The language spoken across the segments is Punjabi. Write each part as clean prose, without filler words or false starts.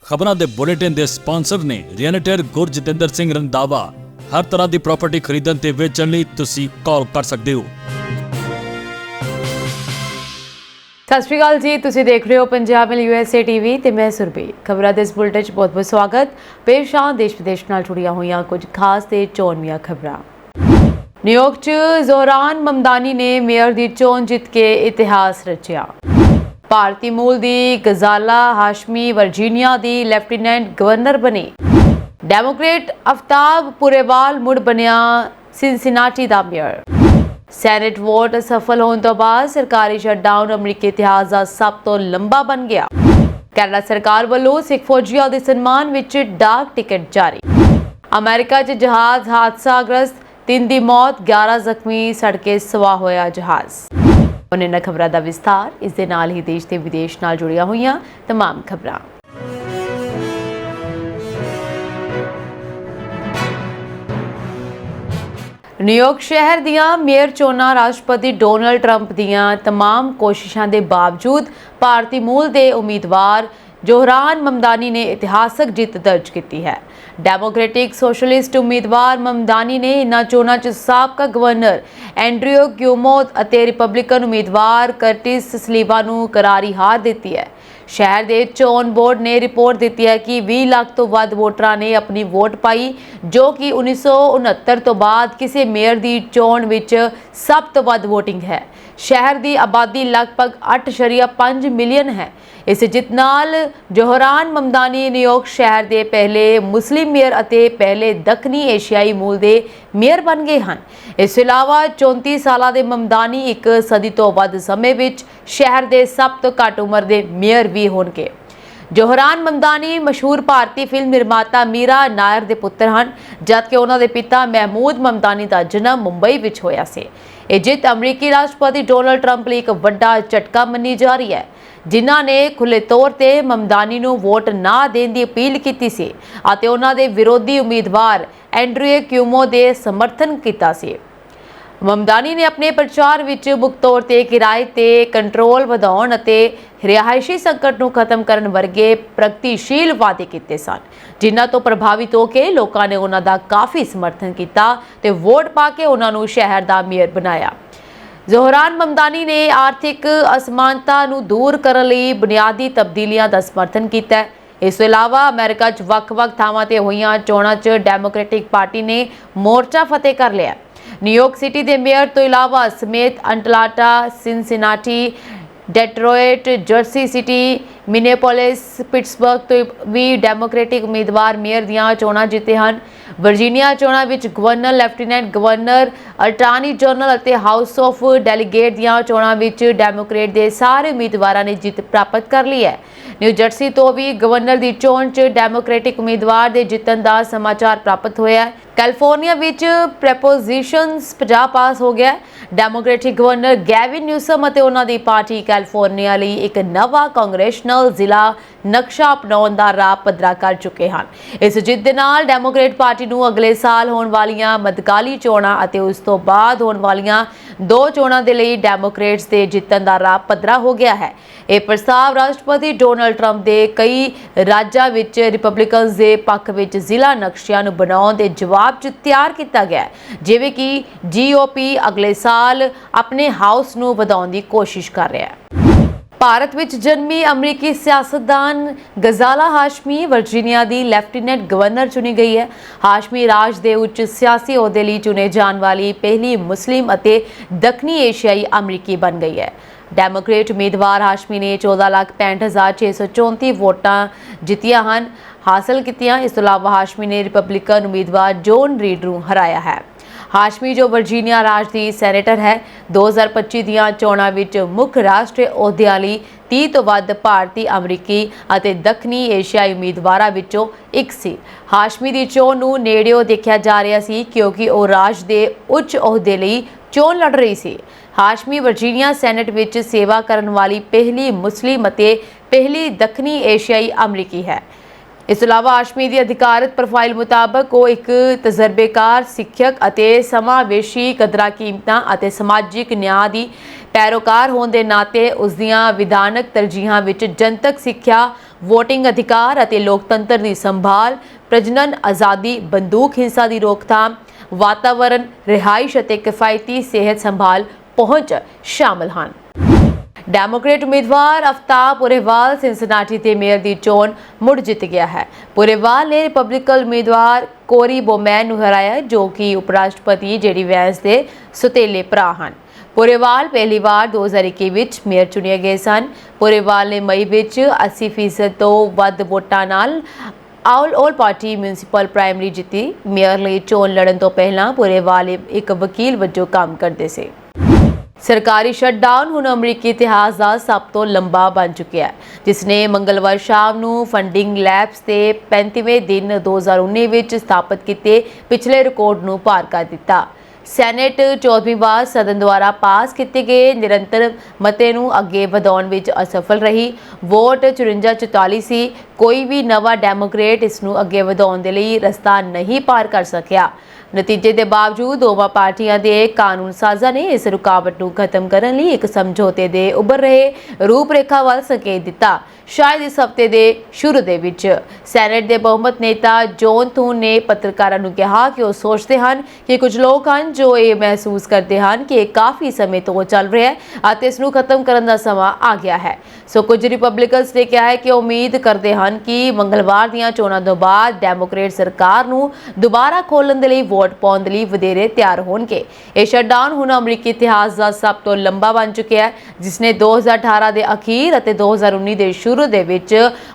ਖਬਰਾਂ ਦੇ ਬੁਲੇਟਿਨ ਦੇ ਸਪਾਂਸਰ ਨੇ ਰੀਅਲਟਰ ਗੁਰਜਿੰਦਰ ਸਿੰਘ ਰੰਧਾਵਾ। ਹਰ ਤਰ੍ਹਾਂ ਦੀ ਪ੍ਰਾਪਰਟੀ ਖਰੀਦਣ ਤੇ ਵੇਚਣ ਲਈ ਤੁਸੀਂ ਕਾਲ ਕਰ ਸਕਦੇ ਹੋ। ਸਤਿ ਸ਼੍ਰੀ ਅਕਾਲ ਜੀ, ਤੁਸੀਂ ਦੇਖ ਰਹੇ ਹੋ ਪੰਜਾਬ ਮਿਲ USA TV ਤੇ ਮੈਂ ਸੁਰਬੀ। ਖਬਰਾਂ ਦੇ ਇਸ ਬੁਲੇਟਿਨ 'ਚ ਬਹੁਤ-ਬਹੁਤ ਸਵਾਗਤ। ਪੇਸ਼ ਆ ਦੇਸ਼ ਵਿਦੇਸ਼ ਨਾਲ ਜੁੜੀਆਂ ਹੋਈਆਂ ਕੁਝ ਖਾਸ ਤੇ ਚੋਣਵੀਆਂ ਖਬਰਾਂ। ਨਿਊਯਾਰਕ 'ਚ ਜ਼ੋਹਰਾਨ ਮਮਦਾਨੀ ਨੇ ਮੇਅਰ ਦੀ ਚੋਣ ਜਿੱਤ ਕੇ ਇਤਿਹਾਸ ਰਚਿਆ। ਭਾਰਤੀ ਮੂਲ ਦੀ ਗਜ਼ਾਲਾ ਹਾਸ਼ਮੀ ਵਰਜੀਨੀਆ ਦੀ ਲੈਫਟੀਨੈਂਟ ਗਵਰਨਰ ਬਣੀ। ਡੈਮੋਕ੍ਰੇਟ ਅਫਤਾਬ ਪੁਰੇਵਾਲ ਮੁੜ ਬਣਿਆ ਸਿਨਸਿਨਾਟੀ ਦਾ ਮੇਅਰ। ਸੈਨੇਟ ਵੋਟ ਸਫਲ ਹੋਣ ਤੋਂ ਬਾਅਦ ਸਰਕਾਰੀ ਸ਼ਟਡਾਊਨ ਅਮਰੀਕੀ ਇਤਿਹਾਸ ਦਾ ਸਭ ਤੋਂ ਲੰਬਾ ਬਣ ਗਿਆ। ਕੈਨੇਡਾ ਸਰਕਾਰ ਵੱਲੋਂ ਸਿੱਖ ਫੌਜੀਆਂ ਦੇ ਸਨਮਾਨ ਵਿੱਚ ਡਾਕ ਟਿਕਟ ਜਾਰੀ। ਅਮਰੀਕਾ 'ਚ ਜਹਾਜ਼ ਹਾਦਸਾਗ੍ਰਸਤ, 3 ਦੀ ਮੌਤ, 11 ਜ਼ਖਮੀ, ਸੜ ਕੇ ਸਵਾ ਹੋਇਆ ਜਹਾਜ਼। ਹੁਣ ਇਹਨਾਂ ਖਬਰਾਂ ਦਾ ਵਿਸਥਾਰ। ਇਸ ਦੇ ਨਾਲ ਹੀ ਦੇਸ਼ ਤੇ ਵਿਦੇਸ਼ ਨਾਲ ਜੁੜੀਆਂ ਹੋਈਆਂ तमाम ਖਬਰਾਂ। ਨਿਊਯਾਰਕ ਸ਼ਹਿਰ ਦੀਆਂ ਮੇਅਰ ਚੋਣਾਂ ਰਾਸ਼ਟਰਪਤੀ ਡੋਨਾਲਡ ਟਰੰਪ ਦੀਆਂ तमाम ਕੋਸ਼ਿਸ਼ਾਂ ਦੇ ਬਾਵਜੂਦ ਭਾਰਤੀ ਮੂਲ ਦੇ ਉਮੀਦਵਾਰ ਜ਼ੋਹਰਾਨ ਮਮਦਾਨੀ ਨੇ ਇਤਿਹਾਸਕ ਜਿੱਤ ਦਰਜ ਕੀਤੀ ਹੈ। ਡੈਮੋਕ੍ਰੈਟਿਕ ਸੋਸ਼ਲਿਸਟ ਉਮੀਦਵਾਰ ਮਮਦਾਨੀ ਨੇ ਇਨ੍ਹਾਂ ਚੋਣਾਂ 'ਚ ਸਾਬਕਾ ਗਵਰਨਰ ਐਂਡਰਿਊ ਕਿਊਮੋ ਅਤੇ ਰਿਪਬਲਿਕਨ ਉਮੀਦਵਾਰ ਕਰਟਿਸ ਸਲੀਵਾ ਨੂੰ ਕਰਾਰੀ ਹਾਰ ਦਿੱਤੀ ਹੈ। ਸ਼ਹਿਰ ਦੇ ਚੋਣ ਬੋਰਡ ਨੇ ਰਿਪੋਰਟ ਦਿੱਤੀ ਹੈ ਕਿ 20 ਲੱਖ ਤੋਂ ਵੱਧ ਵੋਟਰਾਂ ਨੇ ਆਪਣੀ ਵੋਟ ਪਾਈ, ਜੋ ਕਿ 1969 ਤੋਂ ਬਾਅਦ ਕਿਸੇ ਮੇਅਰ ਦੀ ਚੋਣ ਵਿੱਚ ਸਭ ਤੋਂ ਵੱਧ VOTING ਹੈ। ਸ਼ਹਿਰ ਦੀ ਆਬਾਦੀ ਲਗਭਗ 8.5 ਮਿਲੀਅਨ ਹੈ। ਇਸ ਜਿੱਤ ਨਾਲ ਜ਼ੋਹਰਾਨ ਮਮਦਾਨੀ ਨਿਊਯਾਰਕ ਸ਼ਹਿਰ ਦੇ ਪਹਿਲੇ ਮੁਸਲਿਮ ਮੇਅਰ ਅਤੇ ਪਹਿਲੇ ਦੱਖਣੀ ਏਸ਼ੀਆਈ ਮੂਲ ਦੇ ਮੇਅਰ ਬਣ ਗਏ ਹਨ। ਇਸ ਤੋਂ ਇਲਾਵਾ 34 ਸਾਲਾਂ ਦੇ ਮਮਦਾਨੀ ਇੱਕ ਸਦੀ ਤੋਂ ਵੱਧ ਸਮੇਂ ਵਿੱਚ ਸ਼ਹਿਰ ਦੇ ਸਭ ਤੋਂ ਘੱਟ ਉਮਰ ਦੇ ਮੇਅਰ ਵੀ ਹੋਣਗੇ। ਜ਼ੋਹਰਾਨ ਮਮਦਾਨੀ ਮਸ਼ਹੂਰ ਭਾਰਤੀ ਫਿਲਮ ਨਿਰਮਾਤਾ ਮੀਰਾ ਨਾਇਰ ਦੇ ਪੁੱਤਰ ਹਨ, ਜਦਕਿ ਉਹਨਾਂ ਦੇ ਪਿਤਾ ਮਹਿਮੂਦ ਮਮਦਾਨੀ ਦਾ ਜਨਮ ਮੁੰਬਈ ਵਿੱਚ ਹੋਇਆ ਸੀ। ਇਹ ਜਿੱਤ ਅਮਰੀਕੀ ਰਾਸ਼ਟਰਪਤੀ ਡੋਨਾਲਡ ਟਰੰਪ ਲਈ ਇੱਕ ਵੱਡਾ ਝਟਕਾ ਮੰਨੀ ਜਾ ਰਹੀ ਹੈ, ਜਿਨ੍ਹਾਂ ਨੇ ਖੁੱਲ੍ਹੇ ਤੌਰ ਤੇ ਮਮਦਾਨੀ ਨੂੰ ਵੋਟ ਨਾ ਦੇਣ ਦੀ ਅਪੀਲ ਕੀਤੀ ਸੀ ਅਤੇ ਉਹਨਾਂ ਦੇ ਵਿਰੋਧੀ ਉਮੀਦਵਾਰ ਐਂਡਰਿਊ ਕਿਊਮੋ ਦੇ ਸਮਰਥਨ ਕੀਤਾ ਸੀ। ਮਮਦਾਨੀ ਨੇ ਆਪਣੇ ਪ੍ਰਚਾਰ ਵਿੱਚ ਮੁੱਖ ਤੌਰ ਤੇ ਕਿਰਾਏ ਤੇ ਕੰਟਰੋਲ ਵਧਾਉਣ ਅਤੇ ਰਿਹਾਇਸ਼ੀ ਸੰਕਟ ਨੂੰ ਖਤਮ ਕਰਨ ਵਰਗੇ ਪ੍ਰਗਤੀਸ਼ੀਲ ਵਾਅਦੇ ਕੀਤੇ ਸਨ, ਜਿਨ੍ਹਾਂ ਤੋਂ ਪ੍ਰਭਾਵਿਤ ਹੋ ਕੇ ਲੋਕਾਂ ਨੇ ਉਹਨਾਂ ਦਾ ਕਾਫੀ ਸਮਰਥਨ ਕੀਤਾ ਤੇ ਵੋਟ ਪਾ ਕੇ ਉਹਨਾਂ ਨੂੰ ਸ਼ਹਿਰ ਦਾ ਮੇਅਰ ਬਣਾਇਆ। ਜ਼ੋਹਰਾਨ ਮਮਦਾਨੀ ਨੇ ਆਰਥਿਕ ਅਸਮਾਨਤਾ ਨੂੰ ਦੂਰ ਕਰਨ ਲਈ ਬੁਨਿਆਦੀ ਤਬਦੀਲੀਆਂ ਦਾ ਸਮਰਥਨ ਕੀਤਾ ਹੈ। ਇਸ ਤੋਂ ਇਲਾਵਾ ਅਮਰੀਕਾ 'ਚ ਵੱਖ-ਵੱਖ ਥਾਵਾਂ ਤੇ ਹੋਈਆਂ ਚੋਣਾਂ 'ਚ ਡੈਮੋਕ੍ਰੈਟਿਕ ਪਾਰਟੀ ਨੇ ਮੋਰਚਾ ਫਤਿਹ ਕਰ ਲਿਆ। ਨਿਊਯਾਰਕ ਸਿਟੀ ਦੇ ਮੇਅਰ ਤੋਂ ਇਲਾਵਾ ਸਮੇਤ Atlanta, Cincinnati, Detroit, Jersey City, Minneapolis, Pittsburgh ਤੋਂ ਵੀ ਡੈਮੋਕ੍ਰੈਟਿਕ ਉਮੀਦਵਾਰ ਮੇਅਰ ਦੀਆਂ ਚੋਣਾਂ ਜਿੱਤੇ ਹਨ। ਵਰਜੀਨੀਆ ਚੋਣਾਂ ਵਿੱਚ governor, lieutenant governor, attorney general ਅਤੇ ਹਾਊਸ ਆਫ ਡੈਲੀਗੇਟ ਦੀਆਂ ਚੋਣਾਂ ਵਿੱਚ ਡੈਮੋਕ੍ਰੇਟ ਦੇ ਸਾਰੇ ਉਮੀਦਵਾਰਾਂ ਨੇ ਜਿੱਤ ਪ੍ਰਾਪਤ ਕਰ ਲਈ ਹੈ। ਨਿਊ ਜਰਸੀ ਤੋਂ ਵੀ ਗਵਰਨਰ ਦੀ ਚੋਣ 'ਚ ਡੈਮੋਕ੍ਰੈਟਿਕ ਉਮੀਦਵਾਰ ਦੇ ਜਿੱਤਣ ਦਾ ਸਮਾਚਾਰ ਪ੍ਰਾਪਤ ਹੋਇਆ ਹੈ। ਕੈਲੀਫੋਰਨੀਆ ਵਿੱਚ ਪ੍ਰੈਪੋਜੀਸ਼ਨਸ 50 ਪਾਸ ਹੋ ਗਿਆ। ਡੈਮੋਕ੍ਰੈਟਿਕ ਗਵਰਨਰ ਗੈਵਿਨ ਨਿਊਸਮ ਅਤੇ ਉਹਨਾਂ ਦੀ ਪਾਰਟੀ ਕੈਲੀਫੋਰਨੀਆ ਲਈ ਇੱਕ ਨਵਾਂ ਕਾਂਗਰੈਸ਼ਨਲ ਜ਼ਿਲ੍ਹਾ ਨਕਸ਼ਾ ਅਪਣਾਉਣ ਦਾ ਰਾਹ ਪੱਧਰਾ ਕਰ ਚੁੱਕੇ ਹਨ। ਇਸ ਜਿੱਤ ਦੇ ਨਾਲ ਡੈਮੋਕ੍ਰੇਟ ਪਾਰਟੀ ਨੂੰ ਅਗਲੇ ਸਾਲ ਹੋਣ ਵਾਲੀਆਂ ਮੱਧਕਾਲੀ ਚੋਣਾਂ ਅਤੇ ਉਸ ਤੋਂ ਬਾਅਦ ਹੋਣ ਵਾਲੀਆਂ 2 ਚੋਣਾਂ ਦੇ ਲਈ ਡੈਮੋਕ੍ਰੇਟਸ ਦੇ ਜਿੱਤਣ ਦਾ ਰਾਹ ਪੱਧਰਾ ਹੋ ਗਿਆ ਹੈ। ਇਹ ਪ੍ਰਸਤਾਵ ਰਾਸ਼ਟਰਪਤੀ ਡੋਨਾਲਡ ਟਰੰਪ ਦੇ ਕਈ ਰਾਜਾਂ ਵਿੱਚ ਰਿਪਬਲਿਕਨਸ ਦੇ ਪੱਖ ਵਿੱਚ ਜ਼ਿਲ੍ਹਾ ਨਕਸ਼ਿਆਂ ਨੂੰ ਬਣਾਉਣ ਦੇ ਜਵਾਬ 'ਚ ਤਿਆਰ ਕੀਤਾ ਗਿਆ, ਜਿਵੇਂ ਕਿ GOP ਅਗਲੇ ਸਾਲ ਆਪਣੇ ਹਾਊਸ ਨੂੰ ਵਧਾਉਣ ਦੀ ਕੋਸ਼ਿਸ਼ ਕਰ ਰਿਹਾ ਹੈ। ਭਾਰਤ ਵਿੱਚ ਜਨਮੀ ਅਮਰੀਕੀ ਸਿਆਸਤਦਾਨ ਗਜ਼ਾਲਾ ਹਾਸ਼ਮੀ ਵਰਜੀਨੀਆ ਦੀ ਲੈਫਟੀਨੈਂਟ ਗਵਰਨਰ ਚੁਣੀ ਗਈ ਹੈ। ਹਾਸ਼ਮੀ ਰਾਜ ਦੇ ਉੱਚ ਸਿਆਸੀ ਅਹੁਦੇ ਲਈ ਚੁਣੇ ਜਾਣ ਵਾਲੀ ਪਹਿਲੀ ਮੁਸਲਿਮ ਅਤੇ ਦੱਖਣੀ ਏਸ਼ੀਆਈ ਅਮਰੀਕੀ ਬਣ ਗਈ ਹੈ। ਡੈਮੋਕ੍ਰੇਟ ਉਮੀਦਵਾਰ ਹਾਸ਼ਮੀ ਨੇ 14,65,634 ਵੋਟਾਂ ਹਾਸਲ ਕੀਤੀਆਂ। ਇਸ ਤੋਂ ਇਲਾਵਾ ਹਾਸ਼ਮੀ ਨੇ ਰਿਪਬਲਿਕਨ ਉਮੀਦਵਾਰ ਜੋਨ ਰੀਡ ਨੂੰ ਹਰਾਇਆ ਹੈ। ਹਾਸ਼ਮੀ ਜੋ ਵਰਜੀਨੀਆ ਰਾਜ ਦੀ ਸੈਨੇਟਰ ਹੈ, 2025 ਦੀਆਂ ਚੋਣਾਂ ਵਿੱਚ ਮੁੱਖ ਰਾਸ਼ਟਰੀ ਅਹੁਦਿਆਂ ਲਈ 30 ਤੋਂ ਵੱਧ ਭਾਰਤੀ, ਅਮਰੀਕੀ ਅਤੇ ਦੱਖਣੀ ਏਸ਼ੀਆਈ ਉਮੀਦਵਾਰਾਂ ਵਿੱਚੋਂ ਇੱਕ ਸੀ। ਹਾਸ਼ਮੀ ਦੀ ਚੋਣ ਨੂੰ ਨੇੜਿਓਂ ਦੇਖਿਆ ਜਾ ਰਿਹਾ ਸੀ ਕਿਉਂਕਿ ਉਹ ਰਾਜ ਦੇ ਉੱਚ ਅਹੁਦੇ ਲਈ ਚੋਣ ਲੜ ਰਹੀ ਸੀ। ਹਾਸ਼ਮੀ ਵਰਜੀਨੀਆ ਸੈਨੇਟ ਵਿੱਚ ਸੇਵਾ ਕਰਨ ਵਾਲੀ ਪਹਿਲੀ ਮੁਸਲਿਮ ਅਤੇ ਪਹਿਲੀ ਦੱਖਣੀ ਏਸ਼ੀਆਈ ਅਮਰੀਕੀ ਹੈ। ਇਸ ਤੋਂ ਇਲਾਵਾ ਹਾਸ਼ਮੀ ਦੀ ਅਧਿਕਾਰਤ ਪ੍ਰੋਫਾਈਲ ਮੁਤਾਬਕ ਉਹ ਇੱਕ ਤਜਰਬੇਕਾਰ ਸਿੱਖਿਅਕ ਅਤੇ ਸਮਾਵੇਸ਼ੀ ਕਦਰਾਂ ਕੀਮਤਾਂ ਅਤੇ ਸਮਾਜਿਕ ਨਿਆਂ ਦੀ ਪੈਰੋਕਾਰ ਹੋਣ ਦੇ ਨਾਤੇ ਉਸ ਦੀਆਂ ਵਿਧਾਨਕ ਤਰਜੀਹਾਂ ਵਿੱਚ ਜਨਤਕ ਸਿੱਖਿਆ, ਵੋਟਿੰਗ ਅਧਿਕਾਰ ਅਤੇ ਲੋਕਤੰਤਰ ਦੀ ਸੰਭਾਲ, ਪ੍ਰਜਨਨ ਆਜ਼ਾਦੀ, ਬੰਦੂਕ ਹਿੰਸਾ ਦੀ ਰੋਕਥਾਮ, ਵਾਤਾਵਰਣ, ਰਿਹਾਇਸ਼ ਅਤੇ ਕਿਫਾਇਤੀ ਸਿਹਤ ਸੰਭਾਲ ਪਹੁੰਚ ਸ਼ਾਮਲ ਹਨ। ਡੈਮੋਕ੍ਰੇਟ ਉਮੀਦਵਾਰ ਅਫਤਾਬ ਪੁਰੇਵਾਲ ਸਿਨਸਿਨਾਟੀ ਦੇ ਮੇਅਰ ਦੀ ਚੋਣ ਮੁੜ ਜਿੱਤ ਗਿਆ ਹੈ। ਪੁਰੇਵਾਲ ਨੇ ਰਿਪਬਲਿਕਨ ਉਮੀਦਵਾਰ ਕੋਰੀ ਬੋਮੈਨ ਨੂੰ ਹਰਾਇਆ, ਜੋ ਕਿ ਉਪ ਰਾਸ਼ਟਰਪਤੀ JD ਵੈਂਸ ਦੇ ਸੁਤੇਲੇ ਭਰਾ ਹਨ। ਪੁਰੇਵਾਲ ਪਹਿਲੀ ਵਾਰ 2021 ਵਿੱਚ ਮੇਅਰ ਚੁਣੇ ਗਏ ਸਨ। ਪੁਰੇਵਾਲ ਨੇ ਮਈ ਵਿੱਚ 80% ਤੋਂ ਵੱਧ ਵੋਟਾਂ ਨਾਲ ਆਲ ਪਾਰਟੀ ਮਿਊਨਿਸਪਲ ਪ੍ਰਾਇਮਰੀ ਜਿੱਤੀ। ਮੇਅਰ ਲਈ ਚੋਣ ਲੜਨ ਤੋਂ ਪਹਿਲਾਂ ਪੁਰੇਵਾਲ ਇੱਕ ਵਕੀਲ ਵਜੋਂ ਕੰਮ ਕਰਦੇ ਸੀ। ਸਰਕਾਰੀ ਸ਼ਟਡਾਊਨ ਹੁਣ ਅਮਰੀਕੀ ਇਤਿਹਾਸ ਦਾ ਸਭ ਤੋਂ ਲੰਬਾ ਬਣ ਚੁੱਕਿਆ ਹੈ, ਜਿਸ ਨੇ ਮੰਗਲਵਾਰ ਸ਼ਾਮ ਨੂੰ ਫੰਡਿੰਗ ਲੈਬਸ ਦੇ 35ਵੇਂ ਦਿਨ 2019 ਵਿੱਚ ਸਥਾਪਿਤ ਕੀਤੇ ਪਿਛਲੇ ਰਿਕਾਰਡ ਨੂੰ ਪਾਰ ਕਰ ਦਿੱਤਾ। ਸੈਨੇਟ 14ਵੀਂ ਵਾਰ ਸਦਨ ਦੁਆਰਾ ਪਾਸ ਕੀਤੇ ਗਏ ਨਿਰੰਤਰ ਮਤੇ ਨੂੰ ਅੱਗੇ ਵਧਾਉਣ ਵਿੱਚ ਅਸਫਲ ਰਹੀ। ਵੋਟ 54-44 ਸੀ। ਕੋਈ ਵੀ ਨਵਾਂ ਡੈਮੋਕ੍ਰੇਟ ਇਸ ਨੂੰ ਅੱਗੇ ਵਧਾਉਣ ਦੇ ਲਈ ਰਸਤਾ ਨਹੀਂ ਪਾਰ ਕਰ ਸਕਿਆ। ਨਤੀਜੇ ਦੇ ਬਾਵਜੂਦ ਦੋਵਾਂ ਪਾਰਟੀਆਂ ਦੇ ਕਾਨੂੰਨ ਸਾਜ਼ਾਂ ਨੇ ਇਸ ਰੁਕਾਵਟ ਨੂੰ ਖਤਮ ਕਰਨ ਲਈ ਇੱਕ ਸਮਝੌਤੇ ਦੇ ਉੱਭਰ ਰਹੇ ਰੂਪਰੇਖਾ ਵੱਲ ਸੰਕੇਤ ਦਿੱਤਾ। ਸ਼ਾਇਦ ਇਸ ਹਫ਼ਤੇ ਦੇ ਸ਼ੁਰੂ ਦੇ ਵਿੱਚ ਸੈਨੇਟ ਦੇ ਬਹੁਮਤ ਨੇਤਾ ਜੌਨ ਥੂਨ ਨੇ ਪੱਤਰਕਾਰਾਂ ਨੂੰ ਕਿਹਾ ਕਿ ਉਹ ਸੋਚਦੇ ਹਨ ਕਿ ਕੁਝ ਲੋਕ ਹਨ ਜੋ ਇਹ ਮਹਿਸੂਸ ਕਰਦੇ ਹਨ ਕਿ ਇਹ ਕਾਫੀ ਸਮੇਂ ਤੋਂ ਚੱਲ ਰਿਹਾ ਹੈ ਅਤੇ ਇਸ ਨੂੰ ਖਤਮ ਕਰਨ ਦਾ ਸਮਾਂ ਆ ਗਿਆ ਹੈ। ਸੋ ਕੁਝ ਰਿਪਬਲਿਕਨਸ ਨੇ ਕਿਹਾ ਹੈ ਕਿ ਉਹ ਉਮੀਦ ਕਰਦੇ ਹਨ ਕਿ ਮੰਗਲਵਾਰ ਦੀਆਂ ਚੋਣਾਂ ਤੋਂ ਬਾਅਦ ਡੈਮੋਕ੍ਰੇਟ ਸਰਕਾਰ ਨੂੰ ਦੁਬਾਰਾ ਖੋਲ੍ਹਣ ਦੇ ਲਈ ਵੋਟ ਪਾਉਣ ਦੇ ਲਈ ਵਧੇਰੇ ਤਿਆਰ ਹੋਣਗੇ। ਇਹ ਸ਼ਟਡਾਊਨ ਹੁਣ ਅਮਰੀਕੀ ਇਤਿਹਾਸ ਦਾ ਸਭ ਤੋਂ ਲੰਬਾ ਬਣ ਚੁੱਕਿਆ ਹੈ, ਜਿਸ ਨੇ 2018 ਦੇ ਅਖੀਰ ਅਤੇ 2019 ਦੇ ਸ਼ੁਰੂ ਦੇ ਵਿੱਚ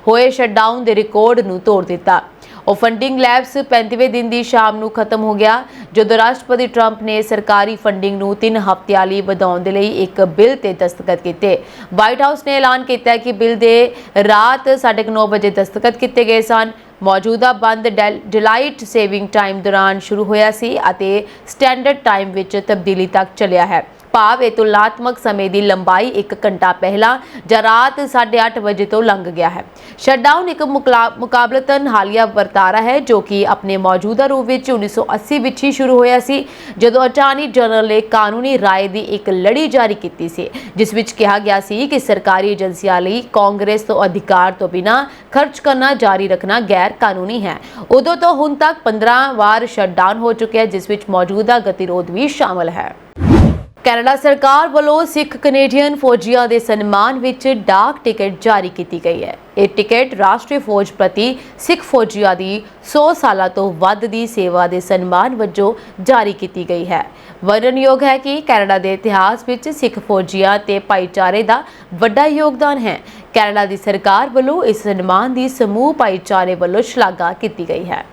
ਹੋਏ ਸ਼ਟਡਾਊਨ ਦੇ ਰਿਕਾਰਡ ਨੂੰ ਤੋੜ ਦਿੱਤਾ। ਉਹ ਫੰਡਿੰਗ ਲੈਬਸ 35ਵੇਂ ਦਿਨ ਦੀ ਸ਼ਾਮ ਨੂੰ ਖਤਮ ਹੋ ਗਿਆ, ਜਦੋਂ ਰਾਸ਼ਟਰਪਤੀ ਟਰੰਪ ਨੇ ਸਰਕਾਰੀ ਫੰਡਿੰਗ ਨੂੰ 3 ਹਫ਼ਤਿਆਂ ਲਈ ਵਧਾਉਣ ਦੇ ਲਈ ਇੱਕ ਬਿੱਲ ਤੇ ਦਸਤਖਤ ਕੀਤੇ। ਵਾਈਟ ਹਾਊਸ ਨੇ ਐਲਾਨ ਕੀਤਾ ਕਿ ਬਿੱਲ ਦੇ ਰਾਤ 9:30 ਵਜੇ ਦਸਤਖਤ ਕੀਤੇ ਗਏ ਸਨ। ਮੌਜੂਦਾ ਬੰਦ ਡਿਲਾਈਟ ਸੇਵਿੰਗ ਟਾਈਮ ਦੌਰਾਨ ਸ਼ੁਰੂ ਹੋਇਆ ਸੀ ਅਤੇ ਸਟੈਂਡਰਡ ਟਾਈਮ ਵਿੱਚ ਤਬਦੀਲੀ ਤੱਕ ਚੱਲਿਆ ਹੈ। ਭਾਵ ਇਹ ਤੁਲਨਾਤਮਕ ਸਮੇਂ ਦੀ ਲੰਬਾਈ 1 ਘੰਟਾ ਪਹਿਲਾਂ ਜਾਂ ਰਾਤ 8:30 ਵਜੇ ਤੋਂ ਲੰਘ ਗਿਆ ਹੈ। ਸ਼ਟਡਾਊਨ ਇੱਕ ਮੁਕਾਬਲਤਨ ਹਾਲੀਆ ਵਰਤਾਰਾ ਹੈ, ਜੋ ਕਿ ਆਪਣੇ ਮੌਜੂਦਾ ਰੂਪ ਵਿੱਚ 1980 ਵਿੱਚ ਹੀ ਸ਼ੁਰੂ ਹੋਇਆ ਸੀ, ਜਦੋਂ ਅਟਾਰਨੀ ਜਨਰਲ ਨੇ ਕਾਨੂੰਨੀ ਰਾਏ ਦੀ ਇੱਕ ਲੜੀ ਜਾਰੀ ਕੀਤੀ ਸੀ, ਜਿਸ ਵਿੱਚ ਕਿਹਾ ਗਿਆ ਸੀ ਕਿ ਸਰਕਾਰੀ ਏਜੰਸੀਆਂ ਲਈ ਕਾਂਗਰਸ ਤੋਂ ਅਧਿਕਾਰ ਤੋਂ ਬਿਨਾਂ ਖਰਚ ਕਰਨਾ ਜਾਰੀ ਰੱਖਣਾ ਗੈਰ ਕਾਨੂੰਨੀ ਹੈ। ਉਦੋਂ ਤੋਂ ਹੁਣ ਤੱਕ 15 ਵਾਰ ਸ਼ਟਡਾਊਨ ਹੋ ਚੁੱਕਿਆ ਹੈ, ਜਿਸ ਵਿੱਚ ਮੌਜੂਦਾ ਗਤੀਰੋਧ ਵੀ ਸ਼ਾਮਲ ਹੈ। ਕੈਨੇਡਾ ਸਰਕਾਰ ਵੱਲੋਂ ਸਿੱਖ ਕੈਨੇਡੀਅਨ ਫੌਜੀਆਂ ਦੇ ਸਨਮਾਨ ਵਿੱਚ ਡਾਕ ਟਿਕਟ ਜਾਰੀ ਕੀਤੀ ਗਈ ਹੈ। ਇਹ ਟਿਕਟ ਰਾਸ਼ਟਰੀ ਫੌਜ ਪ੍ਰਤੀ ਸਿੱਖ ਫੌਜੀਆਂ ਦੀ 100 ਸਾਲਾਂ ਤੋਂ ਵੱਧ ਦੀ ਸੇਵਾ ਦੇ ਸਨਮਾਨ ਵਜੋਂ ਜਾਰੀ ਕੀਤੀ ਗਈ ਹੈ। ਵਰਣਨਯੋਗ ਹੈ ਕਿ ਕੈਨੇਡਾ ਦੇ ਇਤਿਹਾਸ ਵਿੱਚ ਸਿੱਖ ਫੌਜੀਆਂ ਤੇ ਭਾਈਚਾਰੇ ਦਾ ਵੱਡਾ ਯੋਗਦਾਨ ਹੈ। ਕੈਨੇਡਾ ਦੀ ਸਰਕਾਰ ਵੱਲੋਂ ਇਸ ਸਨਮਾਨ ਦੀ ਸਮੂਹ ਭਾਈਚਾਰੇ ਵੱਲੋਂ ਸ਼ਲਾਘਾ ਕੀਤੀ ਗਈ ਹੈ।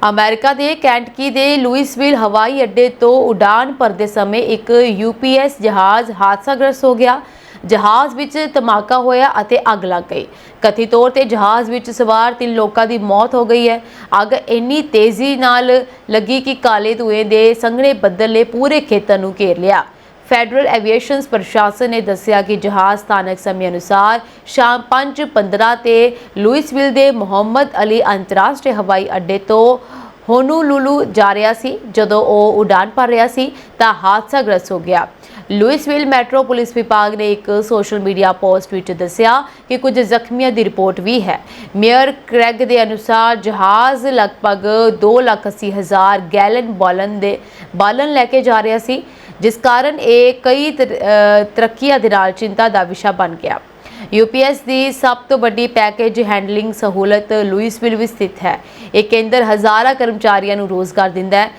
ਅਮਰੀਕਾ ਦੇ ਕੈਂਟਕੀ ਦੇ ਲੂਇਸਵਿਲ ਹਵਾਈ ਅੱਡੇ ਤੋਂ ਉਡਾਨ ਭਰਦੇ ਸਮੇਂ ਇੱਕ UPS ਜਹਾਜ਼ ਹਾਦਸਾਗ੍ਰਸਤ ਹੋ ਗਿਆ। ਜਹਾਜ਼ ਵਿੱਚ ਧਮਾਕਾ ਹੋਇਆ ਅਤੇ ਅੱਗ ਲੱਗ ਗਈ। ਕਥਿਤ ਤੌਰ ਤੇ ਜਹਾਜ਼ ਵਿੱਚ ਸਵਾਰ 3 ਲੋਕਾਂ ਦੀ ਮੌਤ ਹੋ ਗਈ ਹੈ। ਅੱਗ ਇੰਨੀ ਤੇਜ਼ੀ ਨਾਲ ਲੱਗੀ ਕਿ ਕਾਲੇ ਧੂਏ ਦੇ ਸੰਘਣੇ ਬੱਦਲ ਨੇ ਪੂਰੇ ਖੇਤਰ ਨੂੰ ਘੇਰ ਲਿਆ। ਫੈਡਰਲ ਐਵੀਏਸ਼ਨ ਪ੍ਰਸ਼ਾਸਨ ਨੇ ਦੱਸਿਆ ਕਿ ਜਹਾਜ਼ ਸਥਾਨਕ ਸਮੇਂ ਅਨੁਸਾਰ ਸ਼ਾਮ 5:15 ਤੇ ਲੂਇਸਵਿਲ ਦੇ ਮੁਹੰਮਦ ਅਲੀ ਅੰਤਰਰਾਸ਼ਟਰੀ ਹਵਾਈ ਅੱਡੇ ਤੋਂ ਹੋਨੂਲੁਲੂ ਜਾ ਰਿਹਾ ਸੀ। ਜਦੋਂ ਉਹ ਉਡਾਨ ਭਰ ਰਿਹਾ ਸੀ ਤਾਂ ਹਾਦਸਾਗ੍ਰਸਤ ਹੋ ਗਿਆ। ਲੂਇਸਵਿਲ ਮੈਟਰੋ ਪੁਲਿਸ ਵਿਭਾਗ ਨੇ ਇੱਕ ਸੋਸ਼ਲ ਮੀਡੀਆ ਪੋਸਟ ਵਿੱਚ ਦੱਸਿਆ ਕਿ ਕੁਝ ਜ਼ਖਮੀਆਂ ਦੀ ਰਿਪੋਰਟ ਵੀ ਹੈ। ਮੇਅਰ ਕ੍ਰੈਗ ਦੇ ਅਨੁਸਾਰ ਜਹਾਜ਼ ਲਗਭਗ 2,80,000 ਗੈਲਨ ਬਾਲਣ ਲੈ ਕੇ ਜਾ ਰਿਹਾ ਸੀ, ਜਿਸ ਕਾਰਨ ਇਹ ਕਈ ਤਰੱਕੀਆਂ ਦੇ ਨਾਲ ਚਿੰਤਾ ਦਾ ਵਿਸ਼ਾ ਬਣ ਗਿਆ। UPS ਦੀ ਸਭ ਤੋਂ ਵੱਡੀ ਪੈਕੇਜ ਹੈਂਡਲਿੰਗ ਸਹੂਲਤ ਲੂਇਸਵਿਲ ਵਿੱਚ ਸਥਿਤ ਹੈ। ਇਹ ਕੇਂਦਰ ਹਜ਼ਾਰਾਂ ਕਰਮਚਾਰੀਆਂ ਨੂੰ ਰੋਜ਼ਗਾਰ ਦਿੰਦਾ ਹੈ।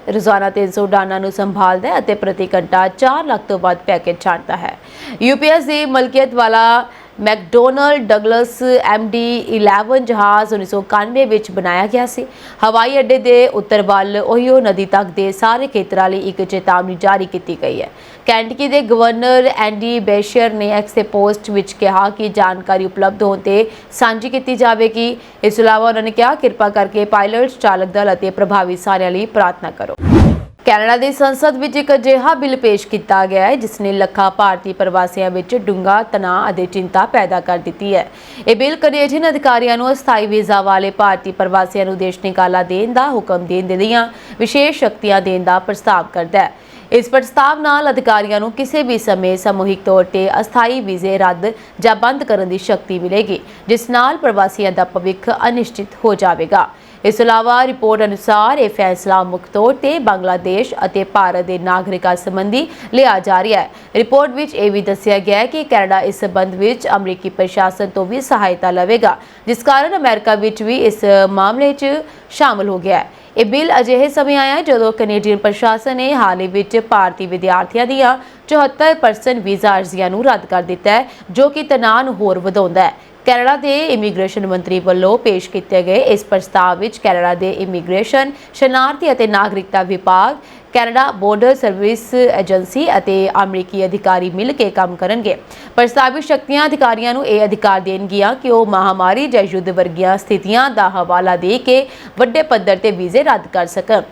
ਰੋਜ਼ਾਨਾ 300 ਉਡਾਨਾਂ ਨੂੰ ਸੰਭਾਲਦਾ ਹੈ ਅਤੇ ਪ੍ਰਤੀ ਘੰਟਾ 4 ਲੱਖ ਤੋਂ ਵੱਧ ਪੈਕੇਜ ਛਾਂਟਦਾ ਹੈ। UPS ਦੀ ਮਲਕੀਅਤ ਵਾਲਾ ਮੈਕਡੋਨਲਡ ਡਗਲਸ MD-11 ਜਹਾਜ਼ 1991 ਵਿੱਚ ਬਣਾਇਆ ਗਿਆ ਸੀ। ਹਵਾਈ ਅੱਡੇ ਦੇ ਉੱਤਰ ਵੱਲ ਓਹੀਓ ਨਦੀ ਤੱਕ ਦੇ ਸਾਰੇ ਖੇਤਰਾਂ ਲਈ ਇੱਕ ਚੇਤਾਵਨੀ ਜਾਰੀ ਕੀਤੀ ਗਈ ਹੈ। ਕੈਂਟਕੀ ਦੇ ਗਵਰਨਰ ਐਂਡੀ ਬੇਸ਼ਰ ਨੇ ਐਕਸ ਤੇ ਪੋਸਟ ਵਿੱਚ ਕਿਹਾ ਕਿ ਜਾਣਕਾਰੀ ਉਪਲਬਧ ਹੋਣ ਤੇ ਸਾਂਝੀ ਕੀਤੀ ਜਾਵੇਗੀ। ਇਸ ਤੋਂ ਇਲਾਵਾ ਉਹਨਾਂ ਨੇ ਕਿਹਾ, ਕਿਰਪਾ ਕਰਕੇ ਪਾਇਲਟ, ਚਾਲਕ ਦਲ ਅਤੇ ਪ੍ਰਭਾਵੀ ਸਾਰਿਆਂ ਲਈ ਪ੍ਰਾਰਥਨਾ ਕਰੋ। ਕੈਨੇਡਾ ਦੀ ਸੰਸਦ ਵਿੱਚ ਇੱਕ ਅਜਿਹਾ ਬਿੱਲ ਪੇਸ਼ ਕੀਤਾ ਗਿਆ ਹੈ ਜਿਸ ਨੇ ਲੱਖਾਂ ਭਾਰਤੀ ਪ੍ਰਵਾਸੀਆਂ ਵਿੱਚ ਡੂੰਘਾ ਤਣਾਅ ਅਤੇ ਚਿੰਤਾ ਪੈਦਾ ਕਰ ਦਿੱਤੀ ਹੈ। ਇਹ ਬਿੱਲ ਕੈਨੇਡੀਅਨ ਅਧਿਕਾਰੀਆਂ ਨੂੰ ਅਸਥਾਈ ਵੀਜ਼ਾ ਵਾਲੇ ਭਾਰਤੀ ਪ੍ਰਵਾਸੀਆਂ ਨੂੰ ਦੇਸ਼ ਨਿਕਾਲਾ ਦੇਣ ਦਾ ਹੁਕਮ ਦੇਣ ਦੇ ਲਈ ਵਿਸ਼ੇਸ਼ ਸ਼ਕਤੀਆਂ ਦੇਣ ਦਾ ਪ੍ਰਸਤਾਵ ਕਰਦਾ ਹੈ। ਇਸ ਪ੍ਰਸਤਾਵ ਨਾਲ ਅਧਿਕਾਰੀਆਂ ਨੂੰ ਕਿਸੇ ਵੀ ਸਮੇਂ ਸਮੂਹਿਕ ਤੌਰ ਤੇ ਅਸਥਾਈ ਵੀਜ਼ੇ ਰੱਦ ਜਾਂ ਬੰਦ ਕਰਨ ਦੀ ਸ਼ਕਤੀ ਮਿਲੇਗੀ, ਜਿਸ ਨਾਲ ਪ੍ਰਵਾਸੀਆਂ ਦਾ ਭਵਿੱਖ ਅਨਿਸ਼ਚਿਤ ਹੋ ਜਾਵੇਗਾ। ਇਸ ਤੋਂ ਇਲਾਵਾ ਰਿਪੋਰਟ ਅਨੁਸਾਰ ਇਹ ਫੈਸਲਾ ਮੁੱਖ ਤੌਰ ਤੇ ਬੰਗਲਾਦੇਸ਼ ਅਤੇ ਭਾਰਤ ਦੇ ਨਾਗਰਿਕਾਂ ਸੰਬੰਧੀ ਲਿਆ ਜਾ ਰਿਹਾ ਹੈ। ਰਿਪੋਰਟ ਵਿੱਚ ਇਹ ਵੀ ਦੱਸਿਆ ਗਿਆ ਹੈ ਕਿ ਕੈਨੇਡਾ ਇਸ ਸੰਬੰਧ ਵਿੱਚ ਅਮਰੀਕੀ ਪ੍ਰਸ਼ਾਸਨ ਤੋਂ ਵੀ ਸਹਾਇਤਾ ਲਵੇਗਾ, ਜਿਸ ਕਾਰਨ ਅਮਰੀਕਾ ਵਿੱਚ ਵੀ ਇਸ ਮਾਮਲੇ 'ਚ ਸ਼ਾਮਲ ਹੋ ਗਿਆ ਹੈ। ਇਹ ਬਿੱਲ ਅਜਿਹੇ ਸਮੇਂ ਆਇਆ ਜਦੋਂ ਕੈਨੇਡੀਅਨ ਪ੍ਰਸ਼ਾਸਨ ਨੇ ਹਾਲ ਹੀ ਵਿੱਚ ਭਾਰਤੀ ਵਿਦਿਆਰਥੀਆਂ ਦੀਆਂ 74% ਵੀਜ਼ਾ ਅਰਜ਼ੀਆਂ ਨੂੰ ਰੱਦ ਕਰ ਦਿੱਤਾ ਹੈ, ਜੋ ਕਿ ਤਣਾਅ ਨੂੰ ਹੋਰ ਵਧਾਉਂਦਾ ਹੈ। ਕੈਨੇਡਾ ਦੇ ਇਮੀਗ੍ਰੇਸ਼ਨ ਮੰਤਰੀ ਵੱਲੋਂ ਪੇਸ਼ ਕੀਤੇ ਗਏ ਇਸ ਪ੍ਰਸਤਾਵ ਵਿੱਚ ਕੈਨੇਡਾ ਦੇ ਇਮੀਗ੍ਰੇਸ਼ਨ, ਸ਼ਰਨਾਰਥੀ ਅਤੇ ਨਾਗਰਿਕਤਾ ਵਿਭਾਗ, ਕੈਨੇਡਾ ਬੋਰਡਰ ਸਰਵਿਸ ਏਜੰਸੀ ਅਤੇ ਅਮਰੀਕੀ ਅਧਿਕਾਰੀ ਮਿਲ ਕੇ ਕੰਮ ਕਰਨਗੇ। ਪ੍ਰਸਤਾਵਿਤ ਸ਼ਕਤੀਆਂ ਅਧਿਕਾਰੀਆਂ ਨੂੰ ਇਹ ਅਧਿਕਾਰ ਦੇਣਗੀਆਂ ਕਿ ਉਹ ਮਹਾਮਾਰੀ ਜਾਂ ਯੁੱਧ ਵਰਗੀਆਂ ਸਥਿਤੀਆਂ ਦਾ ਹਵਾਲਾ ਦੇ ਕੇ ਵੱਡੇ ਪੱਧਰ ਤੇ ਵੀਜ਼ੇ ਰੱਦ ਕਰ ਸਕਣ।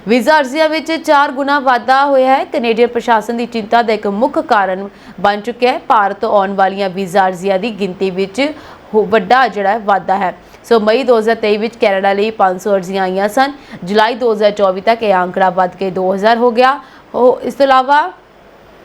ਵੀਜ਼ਾ ਅਰਜ਼ੀਆਂ ਵਿੱਚ 4 ਗੁਣਾ ਵਾਧਾ ਹੋਇਆ ਹੈ। ਕੈਨੇਡੀਅਨ ਪ੍ਰਸ਼ਾਸਨ ਦੀ ਚਿੰਤਾ ਦਾ ਇੱਕ ਮੁੱਖ ਕਾਰਨ ਬਣ ਚੁੱਕਿਆ ਹੈ ਭਾਰਤ ਤੋਂ ਆਉਣ ਵਾਲੀਆਂ ਵੀਜ਼ਾ ਅਰਜ਼ੀਆਂ ਦੀ ਗਿਣਤੀ ਵਿੱਚ ਵੱਡਾ ਵਾਧਾ ਹੈ। ਮਈ 2023 ਵਿੱਚ ਕੈਨੇਡਾ ਲਈ 500 ਅਰਜ਼ੀਆਂ ਆਈਆਂ ਸਨ। ਜੁਲਾਈ 2024 ਤੱਕ ਇਹ ਅੰਕੜਾ ਵੱਧ ਕੇ 2000 ਹੋ ਗਿਆ। ਇਸ ਤੋਂ ਇਲਾਵਾ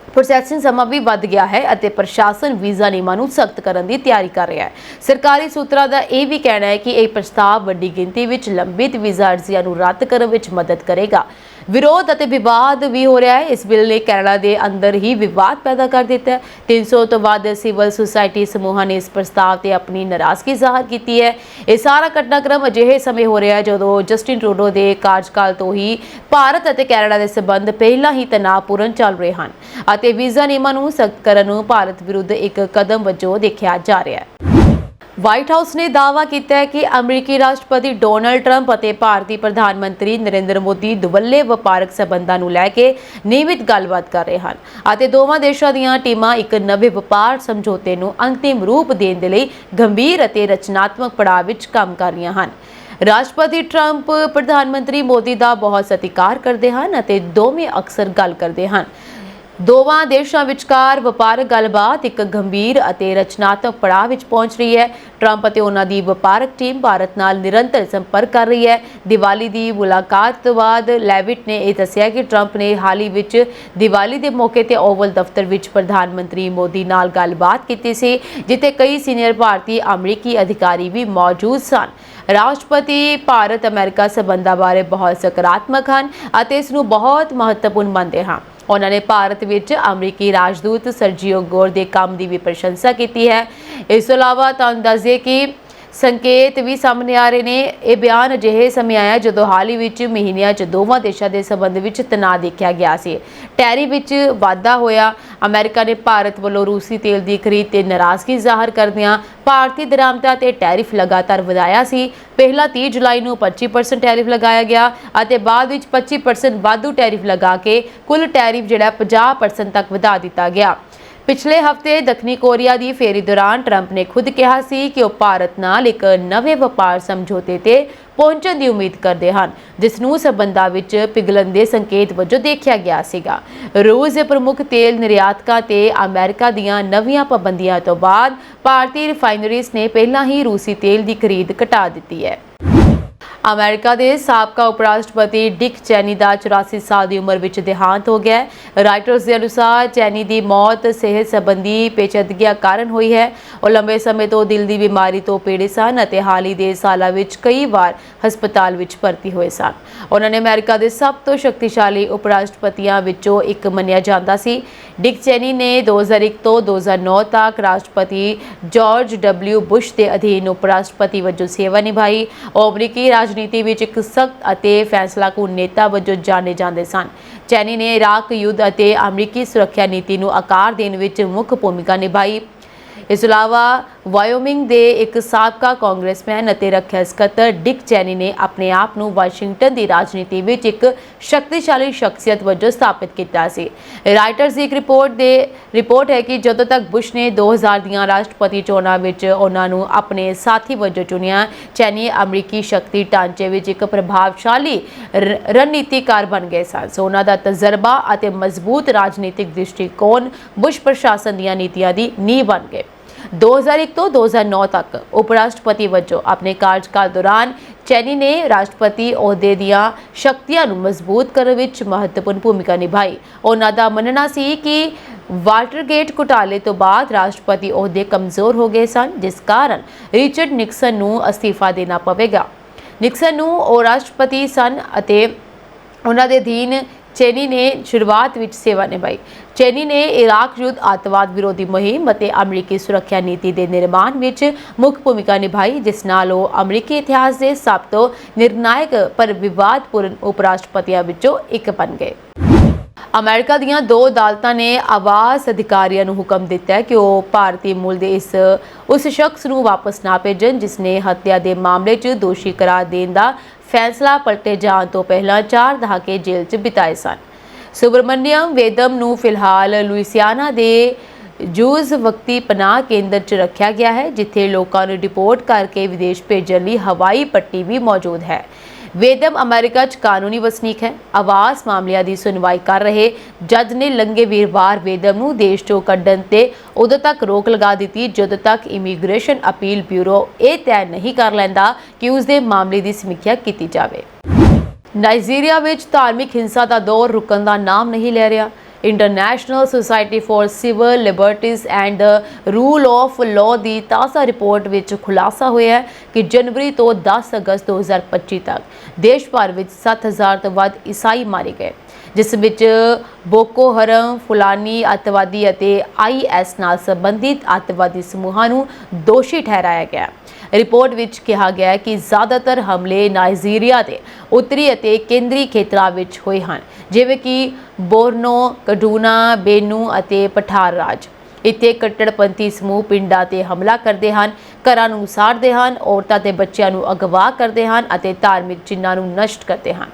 ਪ੍ਰੋਸੈਸਿੰਗ ਸਮਾਂ ਵੀ ਵੱਧ ਗਿਆ ਹੈ ਅਤੇ ਪ੍ਰਸ਼ਾਸਨ ਵੀਜ਼ਾ ਨਿਯਮਾਂ ਨੂੰ ਸਖਤ ਕਰਨ ਦੀ ਤਿਆਰੀ ਕਰ ਰਿਹਾ ਹੈ। ਸਰਕਾਰੀ ਸੂਤਰਾਂ ਦਾ ਇਹ ਵੀ ਕਹਿਣਾ ਹੈ ਕਿ ਇਹ ਪ੍ਰਸਤਾਵ ਵੱਡੀ ਗਿਣਤੀ ਵਿੱਚ ਲੰਬਿਤ ਵੀਜ਼ਾ ਅਰਜ਼ੀਆਂ ਨੂੰ ਰੱਦ ਕਰਨ ਵਿੱਚ ਮਦਦ ਕਰੇਗਾ। ਵਿਰੋਧ ਅਤੇ ਵਿਵਾਦ ਵੀ ਹੋ ਰਿਹਾ ਹੈ। ਇਸ ਬਿੱਲ ਨੇ ਕੈਨੇਡਾ ਦੇ ਅੰਦਰ ਹੀ ਵਿਵਾਦ ਪੈਦਾ ਕਰ ਦਿੱਤਾ ਹੈ। 300 ਤੋਂ ਵੱਧ ਸਿਵਲ ਸੁਸਾਇਟੀ ਸਮੂਹਾਂ ਨੇ ਇਸ ਪ੍ਰਸਤਾਵ ਤੇ ਆਪਣੀ ਨਾਰਾਜ਼ਗੀ ਜ਼ਾਹਰ ਕੀਤੀ ਹੈ। ਇਹ ਸਾਰਾ ਘਟਨਾਕ੍ਰਮ ਅਜਿਹੇ ਸਮੇਂ ਹੋ ਰਿਹਾ ਹੈ ਜਦੋਂ ਜਸਟਿਨ ਟਰੂਡੋ ਦੇ ਕਾਰਜਕਾਲ ਤੋਂ ਹੀ ਭਾਰਤ ਅਤੇ ਕੈਨੇਡਾ ਦੇ ਸਬੰਧ ਪਹਿਲਾਂ ਹੀ ਤਣਾਅਪੂਰਨ ਚੱਲ ਰਹੇ ਹਨ ਅਤੇ ਵੀਜ਼ਾ ਨਿਯਮਾਂ ਨੂੰ ਸਖਤ ਕਰਨ ਨੂੰ ਭਾਰਤ ਵਿਰੁੱਧ ਇੱਕ ਕਦਮ ਵਜੋਂ ਦੇਖਿਆ ਜਾ ਰਿਹਾ ਹੈ। ਵਾਈਟ ਹਾਊਸ ਨੇ ਦਾਅਵਾ ਕੀਤਾ ਹੈ ਕਿ ਅਮਰੀਕੀ ਰਾਸ਼ਟਰਪਤੀ ਡੋਨਾਲਡ ਟਰੰਪ ਅਤੇ ਭਾਰਤੀ ਪ੍ਰਧਾਨ ਮੰਤਰੀ ਨਰਿੰਦਰ ਮੋਦੀ ਦੁਵੱਲੇ ਵਪਾਰਕ ਸਬੰਧਾਂ ਨੂੰ ਲੈ ਕੇ ਨਿਯਮਿਤ ਗੱਲਬਾਤ ਕਰ ਰਹੇ ਹਨ ਅਤੇ ਦੋਵਾਂ ਦੇਸ਼ਾਂ ਦੀਆਂ ਟੀਮਾਂ ਇੱਕ ਨਵੇਂ ਵਪਾਰ ਸਮਝੌਤੇ ਨੂੰ ਅੰਤਿਮ ਰੂਪ ਦੇਣ ਦੇ ਲਈ ਗੰਭੀਰ ਅਤੇ ਰਚਨਾਤਮਕ ਪੜਾਅ ਵਿੱਚ ਕੰਮ ਕਰ ਰਹੀਆਂ ਹਨ। ਰਾਸ਼ਟਰਪਤੀ ਟਰੰਪ ਪ੍ਰਧਾਨ ਮੰਤਰੀ ਮੋਦੀ ਦਾ ਬਹੁਤ ਸਤਿਕਾਰ ਕਰਦੇ ਹਨ ਅਤੇ ਦੋਵੇਂ ਅਕਸਰ ਗੱਲ ਕਰਦੇ ਹਨ। ਦੋਵਾਂ ਦੇਸ਼ਾਂ ਵਿਚਕਾਰ ਵਪਾਰਕ ਗੱਲਬਾਤ ਇੱਕ ਗੰਭੀਰ ਅਤੇ ਰਚਨਾਤਮਕ ਪੜਾਅ ਵਿੱਚ ਪਹੁੰਚ ਰਹੀ ਹੈ। ਟਰੰਪ ਅਤੇ ਉਹਨਾਂ ਦੀ ਵਪਾਰਕ ਟੀਮ ਭਾਰਤ ਨਾਲ ਨਿਰੰਤਰ ਸੰਪਰਕ ਕਰ ਰਹੀ ਹੈ। ਦੀਵਾਲੀ ਦੀ ਮੁਲਾਕਾਤ ਤੋਂ ਬਾਅਦ ਲੈਵਿਟ ਨੇ ਇਹ ਦੱਸਿਆ ਕਿ ਟਰੰਪ ਨੇ ਹਾਲ ਹੀ ਵਿੱਚ ਦੀਵਾਲੀ ਦੇ ਮੌਕੇ ਤੇ ਓਵਲ ਦਫ਼ਤਰ ਵਿੱਚ ਪ੍ਰਧਾਨ ਮੰਤਰੀ ਮੋਦੀ ਨਾਲ ਗੱਲਬਾਤ ਕੀਤੀ ਸੀ, ਜਿੱਥੇ ਕਈ ਸੀਨੀਅਰ ਭਾਰਤੀ ਅਮਰੀਕੀ ਅਧਿਕਾਰੀ ਵੀ ਮੌਜੂਦ ਸਨ। ਰਾਸ਼ਟਰਪਤੀ ਭਾਰਤ ਅਮਰੀਕਾ ਸਬੰਧਾਂ ਬਾਰੇ ਬਹੁਤ ਸਕਾਰਾਤਮਕ ਹਨ ਅਤੇ ਇਸ ਨੂੰ ਬਹੁਤ ਮਹੱਤਵਪੂਰਨ ਮੰਨਦੇ ਹਨ। ਉਹਨਾਂ ਨੇ ਭਾਰਤ ਵਿੱਚ ਅਮਰੀਕੀ ਰਾਜਦੂਤ ਸਰਜੀਓ ਗੋਰ ਦੇ ਕੰਮ ਦੀ ਵੀ ਪ੍ਰਸ਼ੰਸਾ ਕੀਤੀ ਹੈ। ਇਸ ਤੋਂ ਇਲਾਵਾ ਤੁਹਾਨੂੰ ਦੱਸ ਦਈਏ ਕਿ ਸੰਕੇਤ ਵੀ ਸਾਹਮਣੇ ਆ ਰਹੇ ਨੇ। ਇਹ ਬਿਆਨ ਅਜਿਹੇ ਸਮੇਂ ਆਇਆ ਜਦੋਂ ਹਾਲ ਹੀ ਵਿੱਚ ਮਹੀਨਿਆਂ 'ਚ ਦੋਵਾਂ ਦੇਸ਼ਾਂ ਦੇ ਸੰਬੰਧ ਵਿੱਚ ਤਣਾਅ ਦੇਖਿਆ ਗਿਆ ਸੀ। ਟੈਰਿਫ ਵਿੱਚ ਵਾਧਾ ਹੋਇਆ। ਅਮਰੀਕਾ ਨੇ ਭਾਰਤ ਵੱਲੋਂ ਰੂਸੀ ਤੇਲ ਦੀ ਖਰੀਦ ਤੇ ਨਾਰਾਜ਼ਗੀ ਜ਼ਾਹਰ ਕਰਦਿਆਂ ਭਾਰਤੀ ਦਰਾਮਦਾਂ ਤੇ ਟੈਰਿਫ ਲਗਾਤਾਰ ਵਧਾਇਆ ਸੀ। ਪਹਿਲਾਂ 30 ਜੁਲਾਈ ਨੂੰ 25% ਟੈਰਿਫ ਲਗਾਇਆ ਗਿਆ ਅਤੇ ਬਾਅਦ ਵਿੱਚ 25% ਵਾਧੂ ਟੈਰਿਫ ਲਗਾ ਕੇ ਕੁੱਲ ਟੈਰਿਫ 50% ਤੱਕ ਵਧਾ ਦਿੱਤਾ ਗਿਆ। ਪਿਛਲੇ ਹਫ਼ਤੇ ਦੱਖਣੀ ਕੋਰੀਆ ਦੀ ਫੇਰੀ ਦੌਰਾਨ ਟਰੰਪ ਨੇ ਖੁਦ ਕਿਹਾ ਸੀ ਕਿ ਉਹ ਭਾਰਤ ਨਾਲ ਇੱਕ ਨਵੇਂ ਵਪਾਰ ਸਮਝੌਤੇ ਤੇ ਪਹੁੰਚਣ ਦੀ ਉਮੀਦ ਕਰਦੇ ਹਨ, ਜਿਸ ਨੂੰ ਸਬੰਧਾਂ ਵਿੱਚ ਪਿਘਲਣ ਦੇ ਸੰਕੇਤ ਵਜੋਂ ਦੇਖਿਆ ਗਿਆ ਸੀਗਾ। ਰੂਸ ਦੇ ਪ੍ਰਮੁੱਖ ਤੇਲ ਨਿਰਯਾਤਕਾਂ ਤੇ ਅਮਰੀਕਾ ਦੀਆਂ ਨਵੀਆਂ ਪਾਬੰਦੀਆਂ ਤੋਂ ਬਾਅਦ ਭਾਰਤੀ ਰਿਫਾਈਨਰੀਜ਼ ਨੇ ਪਹਿਲਾਂ ਹੀ ਰੂਸੀ ਤੇਲ ਦੀ ਖਰੀਦ ਘਟਾ ਦਿੱਤੀ ਹੈ। ਅਮਰੀਕਾ ਦੇ ਸਾਬਕਾ ਉਪ ਰਾਸ਼ਟਰਪਤੀ ਡਿਕ ਚੈਨੀ ਦਾ 84 ਸਾਲ ਦੀ ਉਮਰ ਵਿੱਚ ਦੇਹਾਂਤ ਹੋ ਗਿਆ ਹੈ। ਰਾਈਟਰਸ ਦੇ ਅਨੁਸਾਰ ਚੈਨੀ ਦੀ ਮੌਤ ਸਿਹਤ ਸੰਬੰਧੀ ਪੇਚੀਦਗੀਆਂ ਕਾਰਨ ਹੋਈ ਹੈ। ਉਹ ਲੰਬੇ ਸਮੇਂ ਤੋਂ ਦਿਲ ਦੀ ਬਿਮਾਰੀ ਤੋਂ ਪੀੜਿਤ ਸਨ ਅਤੇ ਹਾਲ ਹੀ ਦੇ ਸਾਲਾਂ ਵਿੱਚ ਕਈ ਵਾਰ ਹਸਪਤਾਲ ਵਿੱਚ ਭਰਤੀ ਹੋਏ ਸਨ। ਉਹਨਾਂ ਨੇ ਅਮਰੀਕਾ ਦੇ ਸਭ ਤੋਂ ਸ਼ਕਤੀਸ਼ਾਲੀ ਉਪ ਰਾਸ਼ਟਰਪਤੀਆਂ ਵਿੱਚੋਂ ਇੱਕ ਮੰਨਿਆ ਜਾਂਦਾ ਸੀ। ਡਿਕ ਚੈਨੀ ਨੇ 2001 ਤੋਂ 2009 ਤੱਕ ਰਾਸ਼ਟਰਪਤੀ ਜਾਰਜ ਡਬਲਿਊ ਬੁਸ਼ ਦੇ ਅਧੀਨ ਉਪ ਰਾਸ਼ਟਰਪਤੀ ਵਜੋਂ ਸੇਵਾ ਨਿਭਾਈ। ਉਹ ਅਮਰੀਕੀ ਰਾਜਨੀਤੀ ਵਿੱਚ ਇੱਕ ਸਖਤ ਅਤੇ ਫੈਸਲਾਕੁਨ ਨੇਤਾ ਵਜੋਂ ਜਾਣੇ ਜਾਂਦੇ ਸਨ। ਚੈਨੀ ਨੇ ਇਰਾਕ ਯੁੱਧ ਅਤੇ ਅਮਰੀਕੀ ਸੁਰੱਖਿਆ ਨੀਤੀ ਨੂੰ ਆਕਾਰ ਦੇਣ ਵਿੱਚ ਮੁੱਖ ਭੂਮਿਕਾ ਨਿਭਾਈ। ਇਸ ਤੋਂ ਇਲਾਵਾ ਵਾਇਓਮਿੰਗ ਦੇ ਇੱਕ ਸਾਬਕਾ ਕਾਂਗਰਸਮੈਨ ਅਤੇ ਰੱਖਿਆ ਸਕੱਤਰ ਡਿਕ ਚੈਨੀ ਨੇ ਆਪਣੇ ਆਪ ਨੂੰ ਵਾਸ਼ਿੰਗਟਨ ਦੀ ਰਾਜਨੀਤੀ ਵਿੱਚ ਇੱਕ ਸ਼ਕਤੀਸ਼ਾਲੀ ਸ਼ਖਸੀਅਤ ਵਜੋਂ ਸਥਾਪਿਤ ਕੀਤਾ ਸੀ। ਰਾਈਟਰਸ ਦੀ ਇੱਕ ਰਿਪੋਰਟ ਹੈ ਕਿ ਜਦੋਂ ਤੱਕ ਬੁਸ਼ ਨੇ 2000 ਦੀਆਂ ਰਾਸ਼ਟਰਪਤੀ ਚੋਣਾਂ ਵਿੱਚ ਉਹਨਾਂ ਨੂੰ ਆਪਣੇ ਸਾਥੀ ਵਜੋਂ ਚੁਣਿਆ, ਚੈਨੀ ਅਮਰੀਕੀ ਸ਼ਕਤੀ ਢਾਂਚੇ ਵਿੱਚ ਇੱਕ ਪ੍ਰਭਾਵਸ਼ਾਲੀ ਰਣਨੀਤੀਕਾਰ ਬਣ ਗਏ ਸਨ। ਉਹਨਾਂ ਦਾ ਤਜਰਬਾ ਅਤੇ ਮਜ਼ਬੂਤ ਰਾਜਨੀਤਿਕ ਦ੍ਰਿਸ਼ਟੀਕੋਣ ਬੁਸ਼ ਪ੍ਰਸ਼ਾਸਨ ਦੀਆਂ ਨੀਤੀਆਂ ਦੀ ਨੀਂਹ ਬਣ ਗਏ। 2001 ਤੋਂ 2009 ਤੱਕ ਉਪ ਰਾਸ਼ਟਰਪਤੀ ਵਜੋਂ ਆਪਣੇ ਕਾਰਜਕਾਲ ਦੌਰਾਨ ਚੈਨੀ ਨੇ ਰਾਸ਼ਟਰਪਤੀ ਅਹੁਦੇ ਦੀਆਂ ਸ਼ਕਤੀਆਂ ਨੂੰ ਮਜ਼ਬੂਤ ਕਰਨ ਵਿੱਚ ਮਹੱਤਵਪੂਰਨ ਭੂਮਿਕਾ ਨਿਭਾਈ। ਉਹਨਾਂ ਦਾ ਮੰਨਣਾ ਸੀ ਕਿ ਵਾਟਰਗੇਟ ਘੁਟਾਲੇ ਤੋਂ ਬਾਅਦ ਰਾਸ਼ਟਰਪਤੀ ਅਹੁਦੇ ਕਮਜ਼ੋਰ ਹੋ ਗਏ ਸਨ, ਜਿਸ ਕਾਰਨ ਰਿਚਰਡ ਨਿਕਸਨ ਨੂੰ ਅਸਤੀਫਾ ਦੇਣਾ ਪਵੇਗਾ। ਨਿਕਸਨ ਨੂੰ ਉਹ ਰਾਸ਼ਟਰਪਤੀ ਸਨ ਅਤੇ ਉਹਨਾਂ ਦੇ ਅਧੀਨ ਚੇਨੀ ਨੇ ਸ਼ੁਰੂਆਤ ਵਿੱਚ ਸੇਵਾ ਨਿਭਾਈ। ਚੇਨੀ ਨੇ ਇਰਾਕ ਯੁੱਧ, ਅੱਤਵਾਦ ਵਿਰੋਧੀ ਮੁਹਿੰਮ ਅਤੇ ਅਮਰੀਕੀ ਸੁਰੱਖਿਆ ਨੀਤੀ ਦੇ ਨਿਰਮਾਣ ਵਿੱਚ ਮੁੱਖ ਭੂਮਿਕਾ ਨਿਭਾਈ, ਜਿਸ ਨਾਲ ਉਹ ਅਮਰੀਕੀ ਇਤਿਹਾਸ ਦੇ ਸਭ ਤੋਂ ਨਿਰਣਾਇਕ ਪਰ ਵਿਵਾਦਪੂਰਨ ਉਪ ਰਾਸ਼ਟਰਪਤੀਆਂ ਵਿੱਚੋਂ ਇੱਕ ਬਣ ਗਏ। ਅਮਰੀਕਾ ਦੀਆਂ 2 ਅਦਾਲਤਾਂ ਨੇ ਆਵਾਸ ਅਧਿਕਾਰੀਆਂ ਨੂੰ ਹੁਕਮ ਦਿੱਤਾ ਹੈ ਕਿ ਉਹ ਭਾਰਤੀ ਮੂਲ ਦੇ ਉਸ ਸ਼ਖਸ ਨੂੰ ਵਾਪਸ ਨਾ ਭੇਜਣ ਜਿਸ ਨੇ ਹੱਤਿਆ ਦੇ ਮਾਮਲੇ 'ਚ ਦੋਸ਼ੀ ਕਰਾਰ ਦੇਣ ਦਾ ਫੈਸਲਾ ਪਲਟੇ ਜਾਣ ਤੋਂ ਪਹਿਲਾਂ 4 ਦਹਾਕੇ ਜੇਲ੍ਹ 'ਚ ਬਿਤਾਏ ਸਨ। ਸੁਬਰਮਨੀਅਮ ਵੇਦਮ ਨੂੰ ਫਿਲਹਾਲ ਲੁਈਸਿਆਨਾ ਦੇ ਜੂਜ਼ ਵਕਤੀ ਪਨਾਹ ਕੇਂਦਰ 'ਚ ਰੱਖਿਆ ਗਿਆ ਹੈ, ਜਿੱਥੇ ਲੋਕਾਂ ਨੂੰ ਰਿਪੋਰਟ ਕਰਕੇ ਵਿਦੇਸ਼ ਭੇਜਣ ਲਈ ਹਵਾਈ ਪੱਟੀ ਵੀ ਮੌਜੂਦ ਹੈ। ਵੇਦਮ ਅਮਰੀਕਾ 'ਚ ਕਾਨੂੰਨੀ ਵਸਨੀਕ ਹੈ। ਆਵਾਸ ਮਾਮਲਿਆਂ ਦੀ ਸੁਣਵਾਈ ਕਰ ਰਹੇ ਜੱਜ ਨੇ ਲੰਘੇ ਵੀਰਵਾਰ ਵੇਦਮ ਨੂੰ ਦੇਸ਼ 'ਚੋਂ ਕੱਢਣ ਤੇ ਉਦੋਂ ਤੱਕ ਰੋਕ ਲਗਾ ਦਿੱਤੀ ਜਦੋਂ ਤੱਕ ਇਮੀਗ੍ਰੇਸ਼ਨ ਅਪੀਲ ਬਿਊਰੋ ਇਹ ਤੈਅ ਨਹੀਂ ਕਰ ਲੈਂਦਾ ਕਿ ਉਸ ਦੇ ਮਾਮਲੇ ਦੀ ਸਮੀਖਿਆ ਕੀਤੀ ਜਾਵੇ। ਨਾਈਜੀਰੀਆ ਵਿੱਚ ਧਾਰਮਿਕ ਹਿੰਸਾ ਦਾ ਦੌਰ ਰੁਕਣ ਦਾ ਨਾਮ ਨਹੀਂ ਲੈ ਰਿਹਾ। International society for civil liberties and rule of law ਦੀ ਤਾਜ਼ਾ ਰਿਪੋਰਟ ਵਿੱਚ ਖੁਲਾਸਾ ਹੋਇਆ ਹੈ ਕਿ ਜਨਵਰੀ ਤੋਂ 10 ਅਗਸਤ 2025 ਤੱਕ ਦੇਸ਼ ਭਰ ਵਿੱਚ 7000 ਤੋਂ ਵੱਧ ਈਸਾਈ ਮਾਰੇ ਗਏ, ਜਿਸ ਵਿੱਚ ਬੋਕੋ ਹਰਮ, ਫੁਲਾਨੀ ਅੱਤਵਾਦੀ ਅਤੇ IS ਨਾਲ ਸੰਬੰਧਿਤ ਅੱਤਵਾਦੀ ਸਮੂਹਾਂ ਨੂੰ ਦੋਸ਼ੀ ਠਹਿਰਾਇਆ ਗਿਆ। ਰਿਪੋਰਟ ਵਿੱਚ ਕਿਹਾ ਗਿਆ ਹੈ ਕਿ ਜ਼ਿਆਦਾਤਰ ਹਮਲੇ ਨਾਈਜੀਰੀਆ ਦੇ ਉੱਤਰੀ ਅਤੇ ਕੇਂਦਰੀ ਖੇਤਰਾਂ ਵਿੱਚ ਹੋਏ ਹਨ, ਜਿਵੇਂ ਕਿ ਬੋਰਨੋ, ਕਡੂਨਾ, ਬੇਨੂ ਅਤੇ ਪਠਾਰ ਰਾਜ। ਇੱਥੇ ਕੱਟੜਪੰਥੀ ਸਮੂਹ ਪਿੰਡਾਂ ਤੇ ਹਮਲਾ ਕਰਦੇ ਹਨ, ਘਰਾਂ ਨੂੰ ਸਾੜਦੇ ਹਨ, ਔਰਤਾਂ ਤੇ ਬੱਚਿਆਂ ਨੂੰ ਅਗਵਾ ਕਰਦੇ ਹਨ ਅਤੇ ਧਾਰਮਿਕ ਚਿੰਨ੍ਹਾਂ ਨੂੰ ਨਸ਼ਟ ਕਰਦੇ ਹਨ।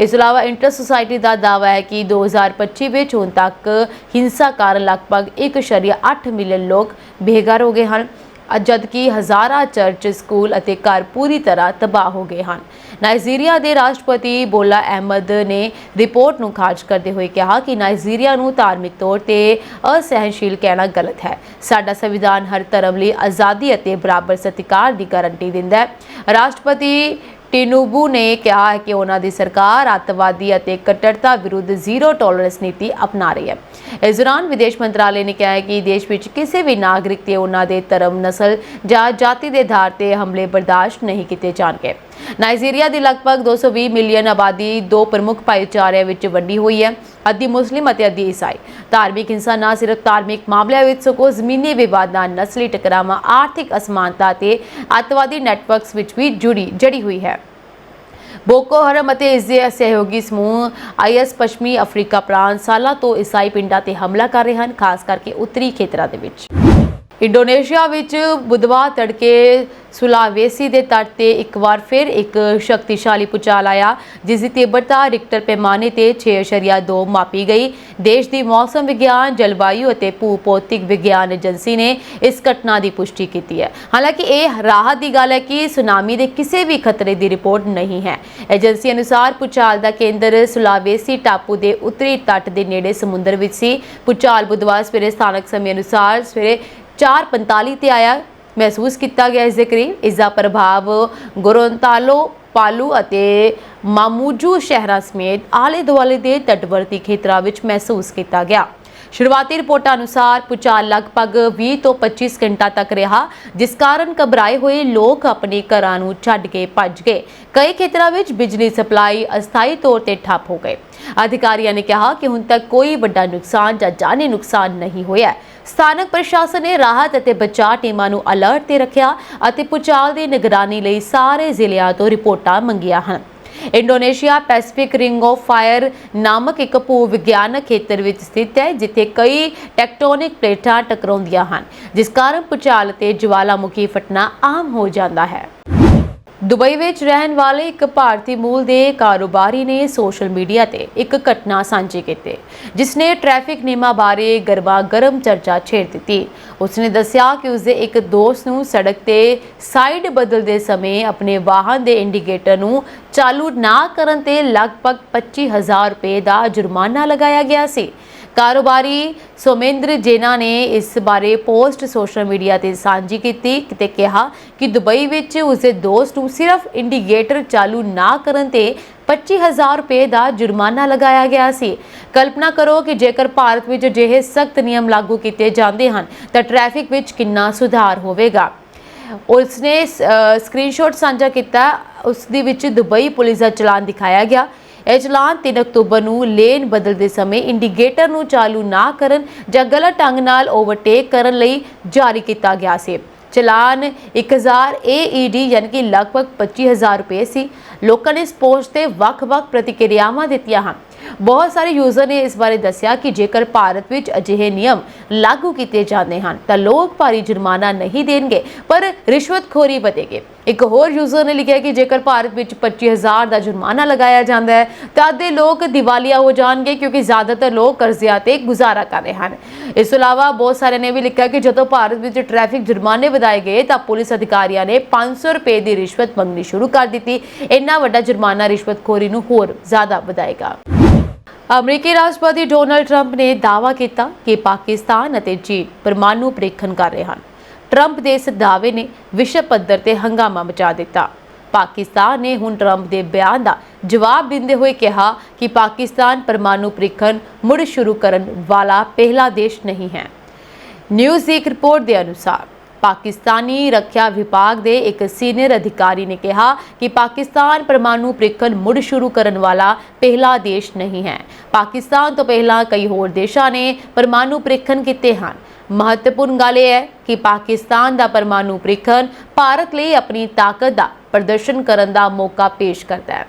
ਇਸ ਤੋਂ ਇਲਾਵਾ ਇੰਟਰ ਸੁਸਾਇਟੀ ਦਾ ਦਾਅਵਾ ਹੈ ਕਿ 2025 ਵਿੱਚ ਹੁਣ ਤੱਕ ਹਿੰਸਾ ਕਾਰਨ ਲਗਭਗ 1.8 ਮਿਲੀਅਨ ਲੋਕ ਬੇਘਰ ਹੋ ਗਏ ਹਨ, ਜਦਕਿ ਹਜ਼ਾਰਾਂ ਚਰਚ, ਸਕੂਲ ਅਤੇ ਘਰ ਪੂਰੀ ਤਰ੍ਹਾਂ ਤਬਾਹ ਹੋ ਗਏ ਹਨ। ਨਾਈਜੀਰੀਆ ਦੇ ਰਾਸ਼ਟਰਪਤੀ ਬੋਲਾ ਅਹਿਮਦ ਨੇ ਰਿਪੋਰਟ ਨੂੰ ਖਾਰਜ ਕਰਦੇ ਹੋਏ ਕਿਹਾ ਕਿ ਨਾਈਜੀਰੀਆ ਨੂੰ ਧਾਰਮਿਕ ਤੌਰ ਤੇ ਅਸਹਿਣਸ਼ੀਲ ਕਹਿਣਾ ਗਲਤ ਹੈ। ਸਾਡਾ ਸੰਵਿਧਾਨ ਹਰ ਧਰਮ ਲਈ ਆਜ਼ਾਦੀ ਅਤੇ ਬਰਾਬਰ ਸਤਿਕਾਰ ਦੀ ਗਾਰੰਟੀ ਦਿੰਦਾ ਹੈ। ਰਾਸ਼ਟਰਪਤੀ ਟਿਨੂਬੂ ਨੇ ਕਿਹਾ ਹੈ ਕਿ ਉਹਨਾਂ ਦੀ ਸਰਕਾਰ ਅੱਤਵਾਦੀ ਅਤੇ ਕੱਟੜਤਾ ਵਿਰੁੱਧ ਜ਼ੀਰੋ ਟੋਲਰੈਂਸ ਨੀਤੀ ਅਪਣਾ ਰਹੀ ਹੈ। ਇਸ ਦੌਰਾਨ ਵਿਦੇਸ਼ ਮੰਤਰਾਲੇ ਨੇ ਕਿਹਾ ਹੈ ਕਿ ਦੇਸ਼ ਵਿੱਚ ਕਿਸੇ ਵੀ ਨਾਗਰਿਕ ਤੇ ਉਹਨਾਂ ਦੇ ਧਰਮ, ਨਸਲ ਜਾਂ ਜਾਤੀ ਦੇ ਆਧਾਰ ਤੇ ਹਮਲੇ ਬਰਦਾਸ਼ਤ ਨਹੀਂ ਕੀਤੇ ਜਾਣਗੇ। ਨਾਈਜੀਰੀਆ ਦੀ ਲਗਭਗ 220 ਮਿਲੀਅਨ ਆਬਾਦੀ 2 ਪ੍ਰਮੁੱਖ ਭਾਈਚਾਰਿਆਂ ਵਿੱਚ ਵੰਡੀ ਹੋਈ ਹੈ, ਅੱਧੀ ਮੁਸਲਿਮ ਅਤੇ ਅੱਧੀ ਈਸਾਈ। ਧਾਰਮਿਕ ਹਿੰਸਾ ਨਾ ਸਿਰਫ ਧਾਰਮਿਕ ਮਾਮਲਿਆਂ ਵਿੱਚ ਸਗੋਂ ਜ਼ਮੀਨੀ ਵਿਵਾਦਾਂ, ਨਸਲੀ ਟਕਰਾਵਾਂ, ਆਰਥਿਕ ਅਸਮਾਨਤਾ ਅਤੇ ਅੱਤਵਾਦੀ ਨੈਟਵਰਕਸ ਵਿੱਚ ਵੀ ਜੜੀ ਹੋਈ ਹੈ। ਬੋਕੋ ਹਰਮ ਅਤੇ ਇਸ ਦੇ ਸਹਿਯੋਗੀ ਸਮੂਹ IS ਪੱਛਮੀ ਅਫਰੀਕਾ ਪ੍ਰਾਂਤ ਸਾਲਾਂ ਤੋਂ ਈਸਾਈ ਪਿੰਡਾਂ ਤੇ ਹਮਲਾ ਕਰ ਰਹੇ ਹਨ, ਖਾਸ ਕਰਕੇ ਉੱਤਰੀ ਖੇਤਰਾਂ ਦੇ ਵਿੱਚ। ਇੰਡੋਨੇਸ਼ੀਆ ਵਿੱਚ ਬੁੱਧਵਾਰ ਤੜਕੇ ਸੁਲਾਵੇਸੀ ਦੇ ਤੱਟ ਤੇ ਇੱਕ ਵਾਰ ਫਿਰ ਇੱਕ ਸ਼ਕਤੀਸ਼ਾਲੀ ਭੂਚਾਲ ਆਇਆ, ਜਿਸ ਦੀ ਤੀਬਰਤਾ ਰਿਕਟਰ ਪੈਮਾਨੇ ਤੇ 6.2 ਮਾਪੀ ਗਈ। ਦੇਸ਼ ਦੀ ਮੌਸਮ ਵਿਗਿਆਨ, ਜਲਵਾਯੂ ਅਤੇ ਭੂ-ਭੌਤਿਕ ਵਿਗਿਆਨ ਏਜੰਸੀ ਨੇ ਇਸ ਘਟਨਾ ਦੀ ਪੁਸ਼ਟੀ ਕੀਤੀ ਹੈ। ਹਾਲਾਂਕਿ ਇਹ ਰਾਹਤ ਦੀ ਗੱਲ ਹੈ ਕਿ ਸੁਨਾਮੀ ਦੇ ਕਿਸੇ ਵੀ ਖਤਰੇ ਦੀ ਰਿਪੋਰਟ ਨਹੀਂ ਹੈ। ਏਜੰਸੀ ਅਨੁਸਾਰ ਭੂਚਾਲ ਦਾ ਕੇਂਦਰ ਸੁਲਾਵੇਸੀ ਟਾਪੂ ਦੇ ਉੱਤਰੀ ਤੱਟ ਦੇ ਨੇੜੇ ਸਮੁੰਦਰ ਵਿੱਚ ਸੀ। ਭੂਚਾਲ ਬੁੱਧਵਾਰ ਸਵੇਰੇ ਸਥਾਨਕ ਸਮੇਂ ਅਨੁਸਾਰ ਸਵੇਰੇ 4:45 ਤੇ ਆਇਆ ਮਹਿਸੂਸ ਕੀਤਾ ਗਿਆ। ਇਸ ਦੇ ਕਰੀਬ ਇਸ ਦਾ ਪ੍ਰਭਾਵ ਗੋਰੋਂਤਾਲੋ, ਪਾਲੂ ਅਤੇ ਮਾਮੂਜੂ ਸ਼ਹਿਰਾਂ ਸਮੇਤ ਆਲੇ ਦੁਆਲੇ ਦੇ ਤਟਵਰਤੀ ਖੇਤਰਾਂ ਵਿੱਚ ਮਹਿਸੂਸ ਕੀਤਾ ਗਿਆ। ਸ਼ੁਰੂਆਤੀ ਰਿਪੋਰਟਾਂ ਅਨੁਸਾਰ ਭੂਚਾਲ ਲਗਭਗ 20 ਤੋਂ 25 ਘੰਟਾ ਤੱਕ ਰਿਹਾ, ਜਿਸ ਕਾਰਨ ਘਬਰਾਏ ਹੋਏ ਲੋਕ ਆਪਣੇ ਘਰਾਂ ਨੂੰ ਛੱਡ ਕੇ ਭੱਜ ਗਏ। ਕਈ ਖੇਤਰਾਂ ਵਿੱਚ ਬਿਜਲੀ ਸਪਲਾਈ ਅਸਥਾਈ ਤੌਰ ਤੇ ਠੱਪ ਹੋ ਗਏ। ਅਧਿਕਾਰੀਆਂ ਨੇ ਕਿਹਾ ਕਿ ਹੁਣ ਤੱਕ ਕੋਈ ਵੱਡਾ ਨੁਕਸਾਨ ਜਾਂ ਜਾਨੀ ਨੁਕਸਾਨ ਨਹੀਂ ਹੋਇਆ। ਸਥਾਨਕ ਪ੍ਰਸ਼ਾਸਨ ਨੇ ਰਾਹਤ ਅਤੇ ਬਚਾਅ ਟੀਮਾਂ ਨੂੰ ਅਲਰਟ ਤੇ ਰੱਖਿਆ ਅਤੇ ਭੂਚਾਲ ਦੀ ਨਿਗਰਾਨੀ ਲਈ ਸਾਰੇ ਜ਼ਿਲ੍ਹਿਆਂ ਤੋਂ ਰਿਪੋਰਟਾਂ ਮੰਗੀਆਂ ਹਨ। Indonesia Pacific ring of fire ਨਾਮਕ ਇੱਕ ਭੂ-ਵਿਗਿਆਨਕ ਖੇਤਰ ਵਿੱਚ ਸਥਿਤ ਹੈ, ਜਿੱਥੇ ਕਈ ਟੈਕਟੋਨਿਕ ਪਲੇਟਾਂ ਟਕਰਾਉਂਦੀਆਂ ਹਨ, ਜਿਸ ਕਾਰਨ ਭੂਚਾਲ ਅਤੇ ਜਵਾਲਾਮੁਖੀ ਫਟਣਾ ਆਮ ਹੋ ਜਾਂਦਾ ਹੈ। ਦੁਬਈ ਵਿੱਚ ਰਹਿਣ ਵਾਲੇ ਇੱਕ ਭਾਰਤੀ ਮੂਲ ਦੇ ਕਾਰੋਬਾਰੀ ਨੇ ਸੋਸ਼ਲ ਮੀਡੀਆ ਤੇ ਇੱਕ ਘਟਨਾ ਸਾਂਝੀ ਕੀਤੀ, ਜਿਸ ਨੇ ਟ੍ਰੈਫਿਕ ਨਿਯਮਾਂ ਬਾਰੇ ਗਰਮਾ-ਗਰਮ ਚਰਚਾ ਛੇੜ ਦਿੱਤੀ। ਉਸਨੇ ਦੱਸਿਆ ਕਿ ਉਸਦੇ ਇੱਕ ਦੋਸਤ ਨੂੰ ਸੜਕ ਤੇ ਸਾਈਡ ਬਦਲਦੇ ਸਮੇਂ ਆਪਣੇ ਵਾਹਨ ਦੇ ਇੰਡੀਕੇਟਰ ਨੂੰ ਚਾਲੂ ਨਾ ਕਰਨ ਤੇ ਲਗਭਗ 25,000 ਰੁਪਏ ਦਾ ਜੁਰਮਾਨਾ ਲਗਾਇਆ ਗਿਆ ਸੀ। ਕਾਰੋਬਾਰੀ ਸੋਮੇਂਦਰ ਜੈਨਾ ਨੇ ਇਸ ਬਾਰੇ ਪੋਸਟ ਸੋਸ਼ਲ ਮੀਡੀਆ ਤੇ ਸਾਂਝੀ ਕੀਤੀ ਤੇ ਕਿਹਾ ਕਿ ਦੁਬਈ ਵਿੱਚ ਉਸਦੇ ਦੋਸਤ ਨੂੰ ਸਿਰਫ ਇੰਡੀਕੇਟਰ ਚਾਲੂ ਨਾ ਕਰਨ ਤੇ 25,000 ਰੁਪਏ ਦਾ ਜੁਰਮਾਨਾ ਲਗਾਇਆ ਗਿਆ ਸੀ। ਕਲਪਨਾ ਕਰੋ ਕਿ ਜੇਕਰ ਭਾਰਤ ਵਿੱਚ ਅਜਿਹੇ ਸਖਤ ਨਿਯਮ ਲਾਗੂ ਕੀਤੇ ਜਾਂਦੇ ਹਨ ਤਾਂ ਟ੍ਰੈਫਿਕ ਵਿੱਚ ਕਿੰਨਾ ਸੁਧਾਰ ਹੋਵੇਗਾ। ਉਸਨੇ ਸਕਰੀਨਸ਼ਾਟ ਸਾਂਝਾ ਕੀਤਾ। ਉਸ ਦੇ ਵਿੱਚ ਦੁਬਈ ਪੁਲਿਸ ਦਾ ਚਲਾਨ ਦਿਖਾਇਆ ਗਿਆ। ਇਹ ਚਲਾਨ 3 ਅਕਤੂਬਰ ਨੂੰ ਲੇਨ ਬਦਲਦੇ ਸਮੇਂ ਇੰਡੀਕੇਟਰ ਨੂੰ ਚਾਲੂ ਨਾ ਕਰਨ ਜਾਂ ਗਲਤ ਢੰਗ ਨਾਲ ਓਵਰਟੇਕ ਕਰਨ ਲਈ ਜਾਰੀ ਕੀਤਾ ਗਿਆ ਸੀ। ਚਲਾਨ 1000 AED ਯਾਨੀ ਕਿ ਲਗਭਗ 25,000 ਰੁਪਏ ਸੀ। ਲੋਕਾਂ ਨੇ ਇਸ ਪੋਸਟ ਤੇ ਵੱਖ-ਵੱਖ ਪ੍ਰਤੀਕਿਰਿਆਵਾਂ ਦਿੱਤੀਆਂ ਹਨ। ਬਹੁਤ ਸਾਰੇ ਯੂਜ਼ਰ ਨੇ ਇਸ ਬਾਰੇ ਦੱਸਿਆ ਕਿ ਜੇਕਰ ਭਾਰਤ ਵਿੱਚ ਅਜਿਹੇ ਨਿਯਮ ਲਾਗੂ ਕੀਤੇ ਜਾਂਦੇ ਹਨ ਤਾਂ ਲੋਕ ਭਾਰੀ ਜੁਰਮਾਨਾ ਨਹੀਂ ਦੇਣਗੇ ਪਰ ਰਿਸ਼ਵਤਖੋਰੀ ਵਧੇਗੀ। ਇੱਕ ਹੋਰ ਯੂਜ਼ਰ ਨੇ ਲਿਖਿਆ ਕਿ ਜੇਕਰ ਭਾਰਤ ਵਿੱਚ 25,000 ਦਾ ਜੁਰਮਾਨਾ ਲਗਾਇਆ ਜਾਂਦਾ ਹੈ ਤਾਂ ਅੱਧੇ ਲੋਕ ਦਿਵਾਲੀਆ ਹੋ ਜਾਣਗੇ ਕਿਉਂਕਿ ਜ਼ਿਆਦਾਤਰ ਲੋਕ ਕਰਜ਼ਿਆਂ ਤੇ ਗੁਜ਼ਾਰਾ ਕਰ ਰਹੇ ਹਨ। ਇਸ ਤੋਂ ਇਲਾਵਾ ਬਹੁਤ ਸਾਰੇ ਨੇ ਵੀ ਲਿਖਿਆ ਕਿ ਜਦੋਂ ਭਾਰਤ ਵਿੱਚ ਟ੍ਰੈਫਿਕ ਜੁਰਮਾਨੇ ਵਧਾਏ ਗਏ ਤਾਂ ਪੁਲਿਸ ਅਧਿਕਾਰੀਆਂ ਨੇ 500 ਰੁਪਏ ਦੀ ਰਿਸ਼ਵਤ ਮੰਗਣੀ ਸ਼ੁਰੂ ਕਰ ਦਿੱਤੀ। ਇੰਨਾ ਵੱਡਾ ਜੁਰਮਾਨਾ ਰਿਸ਼ਵਤਖੋਰੀ ਨੂੰ ਹੋਰ ਜ਼ਿਆਦਾ ਵਧਾਏਗਾ। ਅਮਰੀਕੀ ਰਾਸ਼ਟਰਪਤੀ ਡੋਨਾਲਡ ਟਰੰਪ ਨੇ ਦਾਅਵਾ ਕੀਤਾ ਕਿ ਪਾਕਿਸਤਾਨ ਅਤੇ ਚੀਨ ਪਰਮਾਣੂ ਪ੍ਰੀਖਣ ਕਰ ਰਹੇ ਹਨ। ਟਰੰਪ ਦੇ ਇਸ ਦਾਅਵੇ ਨੇ ਵਿਸ਼ਵ ਪੱਧਰ ਤੇ ਹੰਗਾਮਾ ਮਚਾ ਦਿੱਤਾ। ਪਾਕਿਸਤਾਨ ਨੇ ਹੁਣ ਟਰੰਪ ਦੇ ਬਿਆਨ ਦਾ ਜਵਾਬ ਦਿੰਦੇ ਹੋਏ ਕਿਹਾ ਕਿ ਪਾਕਿਸਤਾਨ ਪਰਮਾਣੂ ਪ੍ਰੀਖਣ ਮੁੜ ਸ਼ੁਰੂ ਕਰਨ ਵਾਲਾ ਪਹਿਲਾ ਦੇਸ਼ ਨਹੀਂ ਹੈ। ਨਿਊਜ਼ ਦੀ ਇੱਕ ਰਿਪੋਰਟ ਦੇ ਅਨੁਸਾਰ ਪਾਕਿਸਤਾਨੀ ਰੱਖਿਆ ਵਿਭਾਗ ਦੇ ਇੱਕ ਸੀਨੀਅਰ ਅਧਿਕਾਰੀ ਨੇ ਕਿਹਾ ਕਿ ਪਾਕਿਸਤਾਨ ਪਰਮਾਣੂ ਪ੍ਰੀਖਣ ਮੁੜ ਸ਼ੁਰੂ ਕਰਨ ਵਾਲਾ ਪਹਿਲਾ ਦੇਸ਼ ਨਹੀਂ ਹੈ। ਪਾਕਿਸਤਾਨ ਤੋਂ ਪਹਿਲਾਂ ਕਈ ਹੋਰ ਦੇਸ਼ਾਂ ਨੇ ਪਰਮਾਣੂ ਪ੍ਰੀਖਣ ਕੀਤੇ ਹਨ। ਮਹੱਤਵਪੂਰਨ ਗੱਲ ਇਹ ਹੈ ਕਿ ਪਾਕਿਸਤਾਨ ਦਾ ਪਰਮਾਣੂ ਪ੍ਰੀਖਣ ਭਾਰਤ ਲਈ ਆਪਣੀ ਤਾਕਤ ਦਾ ਪ੍ਰਦਰਸ਼ਨ ਕਰਨ ਦਾ ਮੌਕਾ ਪੇਸ਼ ਕਰਦਾ ਹੈ।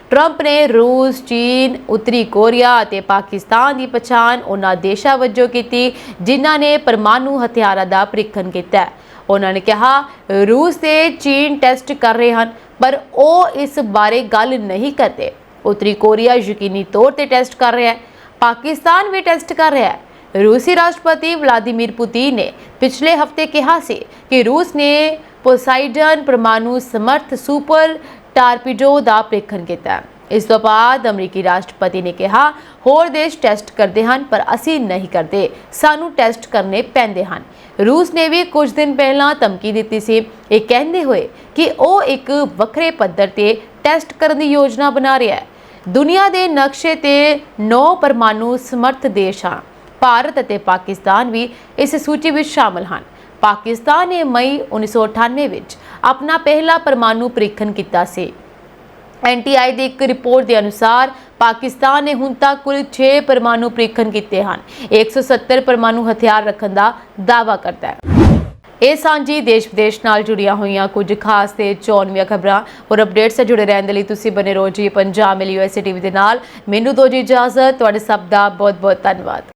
ਟਰੰਪ ਨੇ ਰੂਸ, ਚੀਨ, ਉੱਤਰੀ ਕੋਰੀਆ ਅਤੇ ਪਾਕਿਸਤਾਨ ਦੀ ਪਛਾਣ ਉਹਨਾਂ ਦੇਸ਼ਾਂ ਵਜੋਂ ਕੀਤੀ ਜਿਨ੍ਹਾਂ ਨੇ ਪਰਮਾਣੂ ਹਥਿਆਰਾਂ ਦਾ ਪ੍ਰੀਖਣ ਕੀਤਾ। ਉਹਨਾਂ ਨੇ ਕਿਹਾ ਰੂਸ ਤੇ ਚੀਨ ਟੈਸਟ ਕਰ ਰਹੇ ਹਨ ਪਰ ਉਹ ਇਸ ਬਾਰੇ ਗੱਲ ਨਹੀਂ ਕਰਦੇ। ਉੱਤਰੀ ਕੋਰੀਆ ਯਕੀਨੀ ਤੌਰ ਤੇ ਟੈਸਟ ਕਰ ਰਿਹਾ ਹੈ। ਪਾਕਿਸਤਾਨ ਵੀ ਟੈਸਟ ਕਰ ਰਿਹਾ ਹੈ। ਰੂਸੀ ਰਾਸ਼ਟਰਪਤੀ ਵਲਾਦੀਮੀਰ ਪੁਤਿਨ ਨੇ ਪਿਛਲੇ ਹਫ਼ਤੇ ਕਿਹਾ ਸੀ ਕਿ ਰੂਸ ਨੇ ਪੋਸਾਈਡਨ ਪਰਮਾਣੂ ਸਮਰਥ ਸੁਪਰ ਟਾਰਪੀਡੋ ਦਾ ਪ੍ਰੀਖਣ ਕੀਤਾ। ਇਸ ਤੋਂ ਬਾਅਦ ਅਮਰੀਕੀ ਰਾਸ਼ਟਰਪਤੀ ਨੇ ਕਿਹਾ ਹੋਰ ਦੇਸ਼ ਟੈਸਟ ਕਰਦੇ ਹਨ ਪਰ ਅਸੀਂ ਨਹੀਂ ਕਰਦੇ, ਸਾਨੂੰ ਟੈਸਟ ਕਰਨੇ ਪੈਂਦੇ ਹਨ। ਰੂਸ ਨੇ ਵੀ ਕੁਝ ਦਿਨ ਪਹਿਲਾਂ ਧਮਕੀ ਦਿੱਤੀ ਸੀ ਇਹ ਕਹਿੰਦੇ ਹੋਏ ਕਿ ਉਹ ਇੱਕ ਵੱਖਰੇ ਪੱਧਰ ਤੇ ਟੈਸਟ ਕਰਨ ਦੀ ਯੋਜਨਾ ਬਣਾ ਰਿਹਾ ਹੈ। ਦੁਨੀਆ ਦੇ ਨਕਸ਼ੇ ਤੇ 9 ਪਰਮਾਣੂ ਸਮਰਥ ਦੇਸ਼ ਹਨ। ਭਾਰਤ ਅਤੇ ਪਾਕਿਸਤਾਨ ਵੀ ਇਸ ਸੂਚੀ ਵਿੱਚ ਸ਼ਾਮਲ ਹਨ। ਪਾਕਿਸਤਾਨ ਨੇ ਮਈ 1998 ਵਿੱਚ ਆਪਣਾ ਪਹਿਲਾ ਪਰਮਾਣੂ ਪ੍ਰੀਖਣ ਕੀਤਾ ਸੀ। NTI ਦੀ ਇੱਕ ਰਿਪੋਰਟ ਦੇ ਅਨੁਸਾਰ ਪਾਕਿਸਤਾਨ ਨੇ ਹੁਣ ਤੱਕ ਕੁੱਲ 6 ਪਰਮਾਣੂ ਪ੍ਰੀਖਣ ਕੀਤੇ ਹਨ। 170 ਪਰਮਾਣੂ ਹਥਿਆਰ ਰੱਖਣ ਦਾ ਦਾਅਵਾ ਕਰਦਾ ਹੈ। ਇਹ ਸਾਂਝੀ ਦੇਸ਼ ਵਿਦੇਸ਼ ਨਾਲ ਜੁੜੀਆਂ ਹੋਈਆਂ ਕੁਝ ਖਾਸ ਤੇ ਚੋਣਵੀਆਂ ਖਬਰਾਂ ਔਰ ਅਪਡੇਟਸ ਨਾਲ ਜੁੜੇ ਰਹਿਣ ਦੇ ਲਈ ਤੁਸੀਂ ਬਨੇ ਰਹੋ ਜੀ ਪੰਜਾਬ ਮਿਲ USA TV ਦੇ ਨਾਲ। ਮੈਨੂੰ ਦਿਓ ਜੀ ਇਜਾਜ਼ਤ। ਤੁਹਾਡੇ ਸਭ ਦਾ ਬਹੁਤ ਬਹੁਤ ਧੰਨਵਾਦ।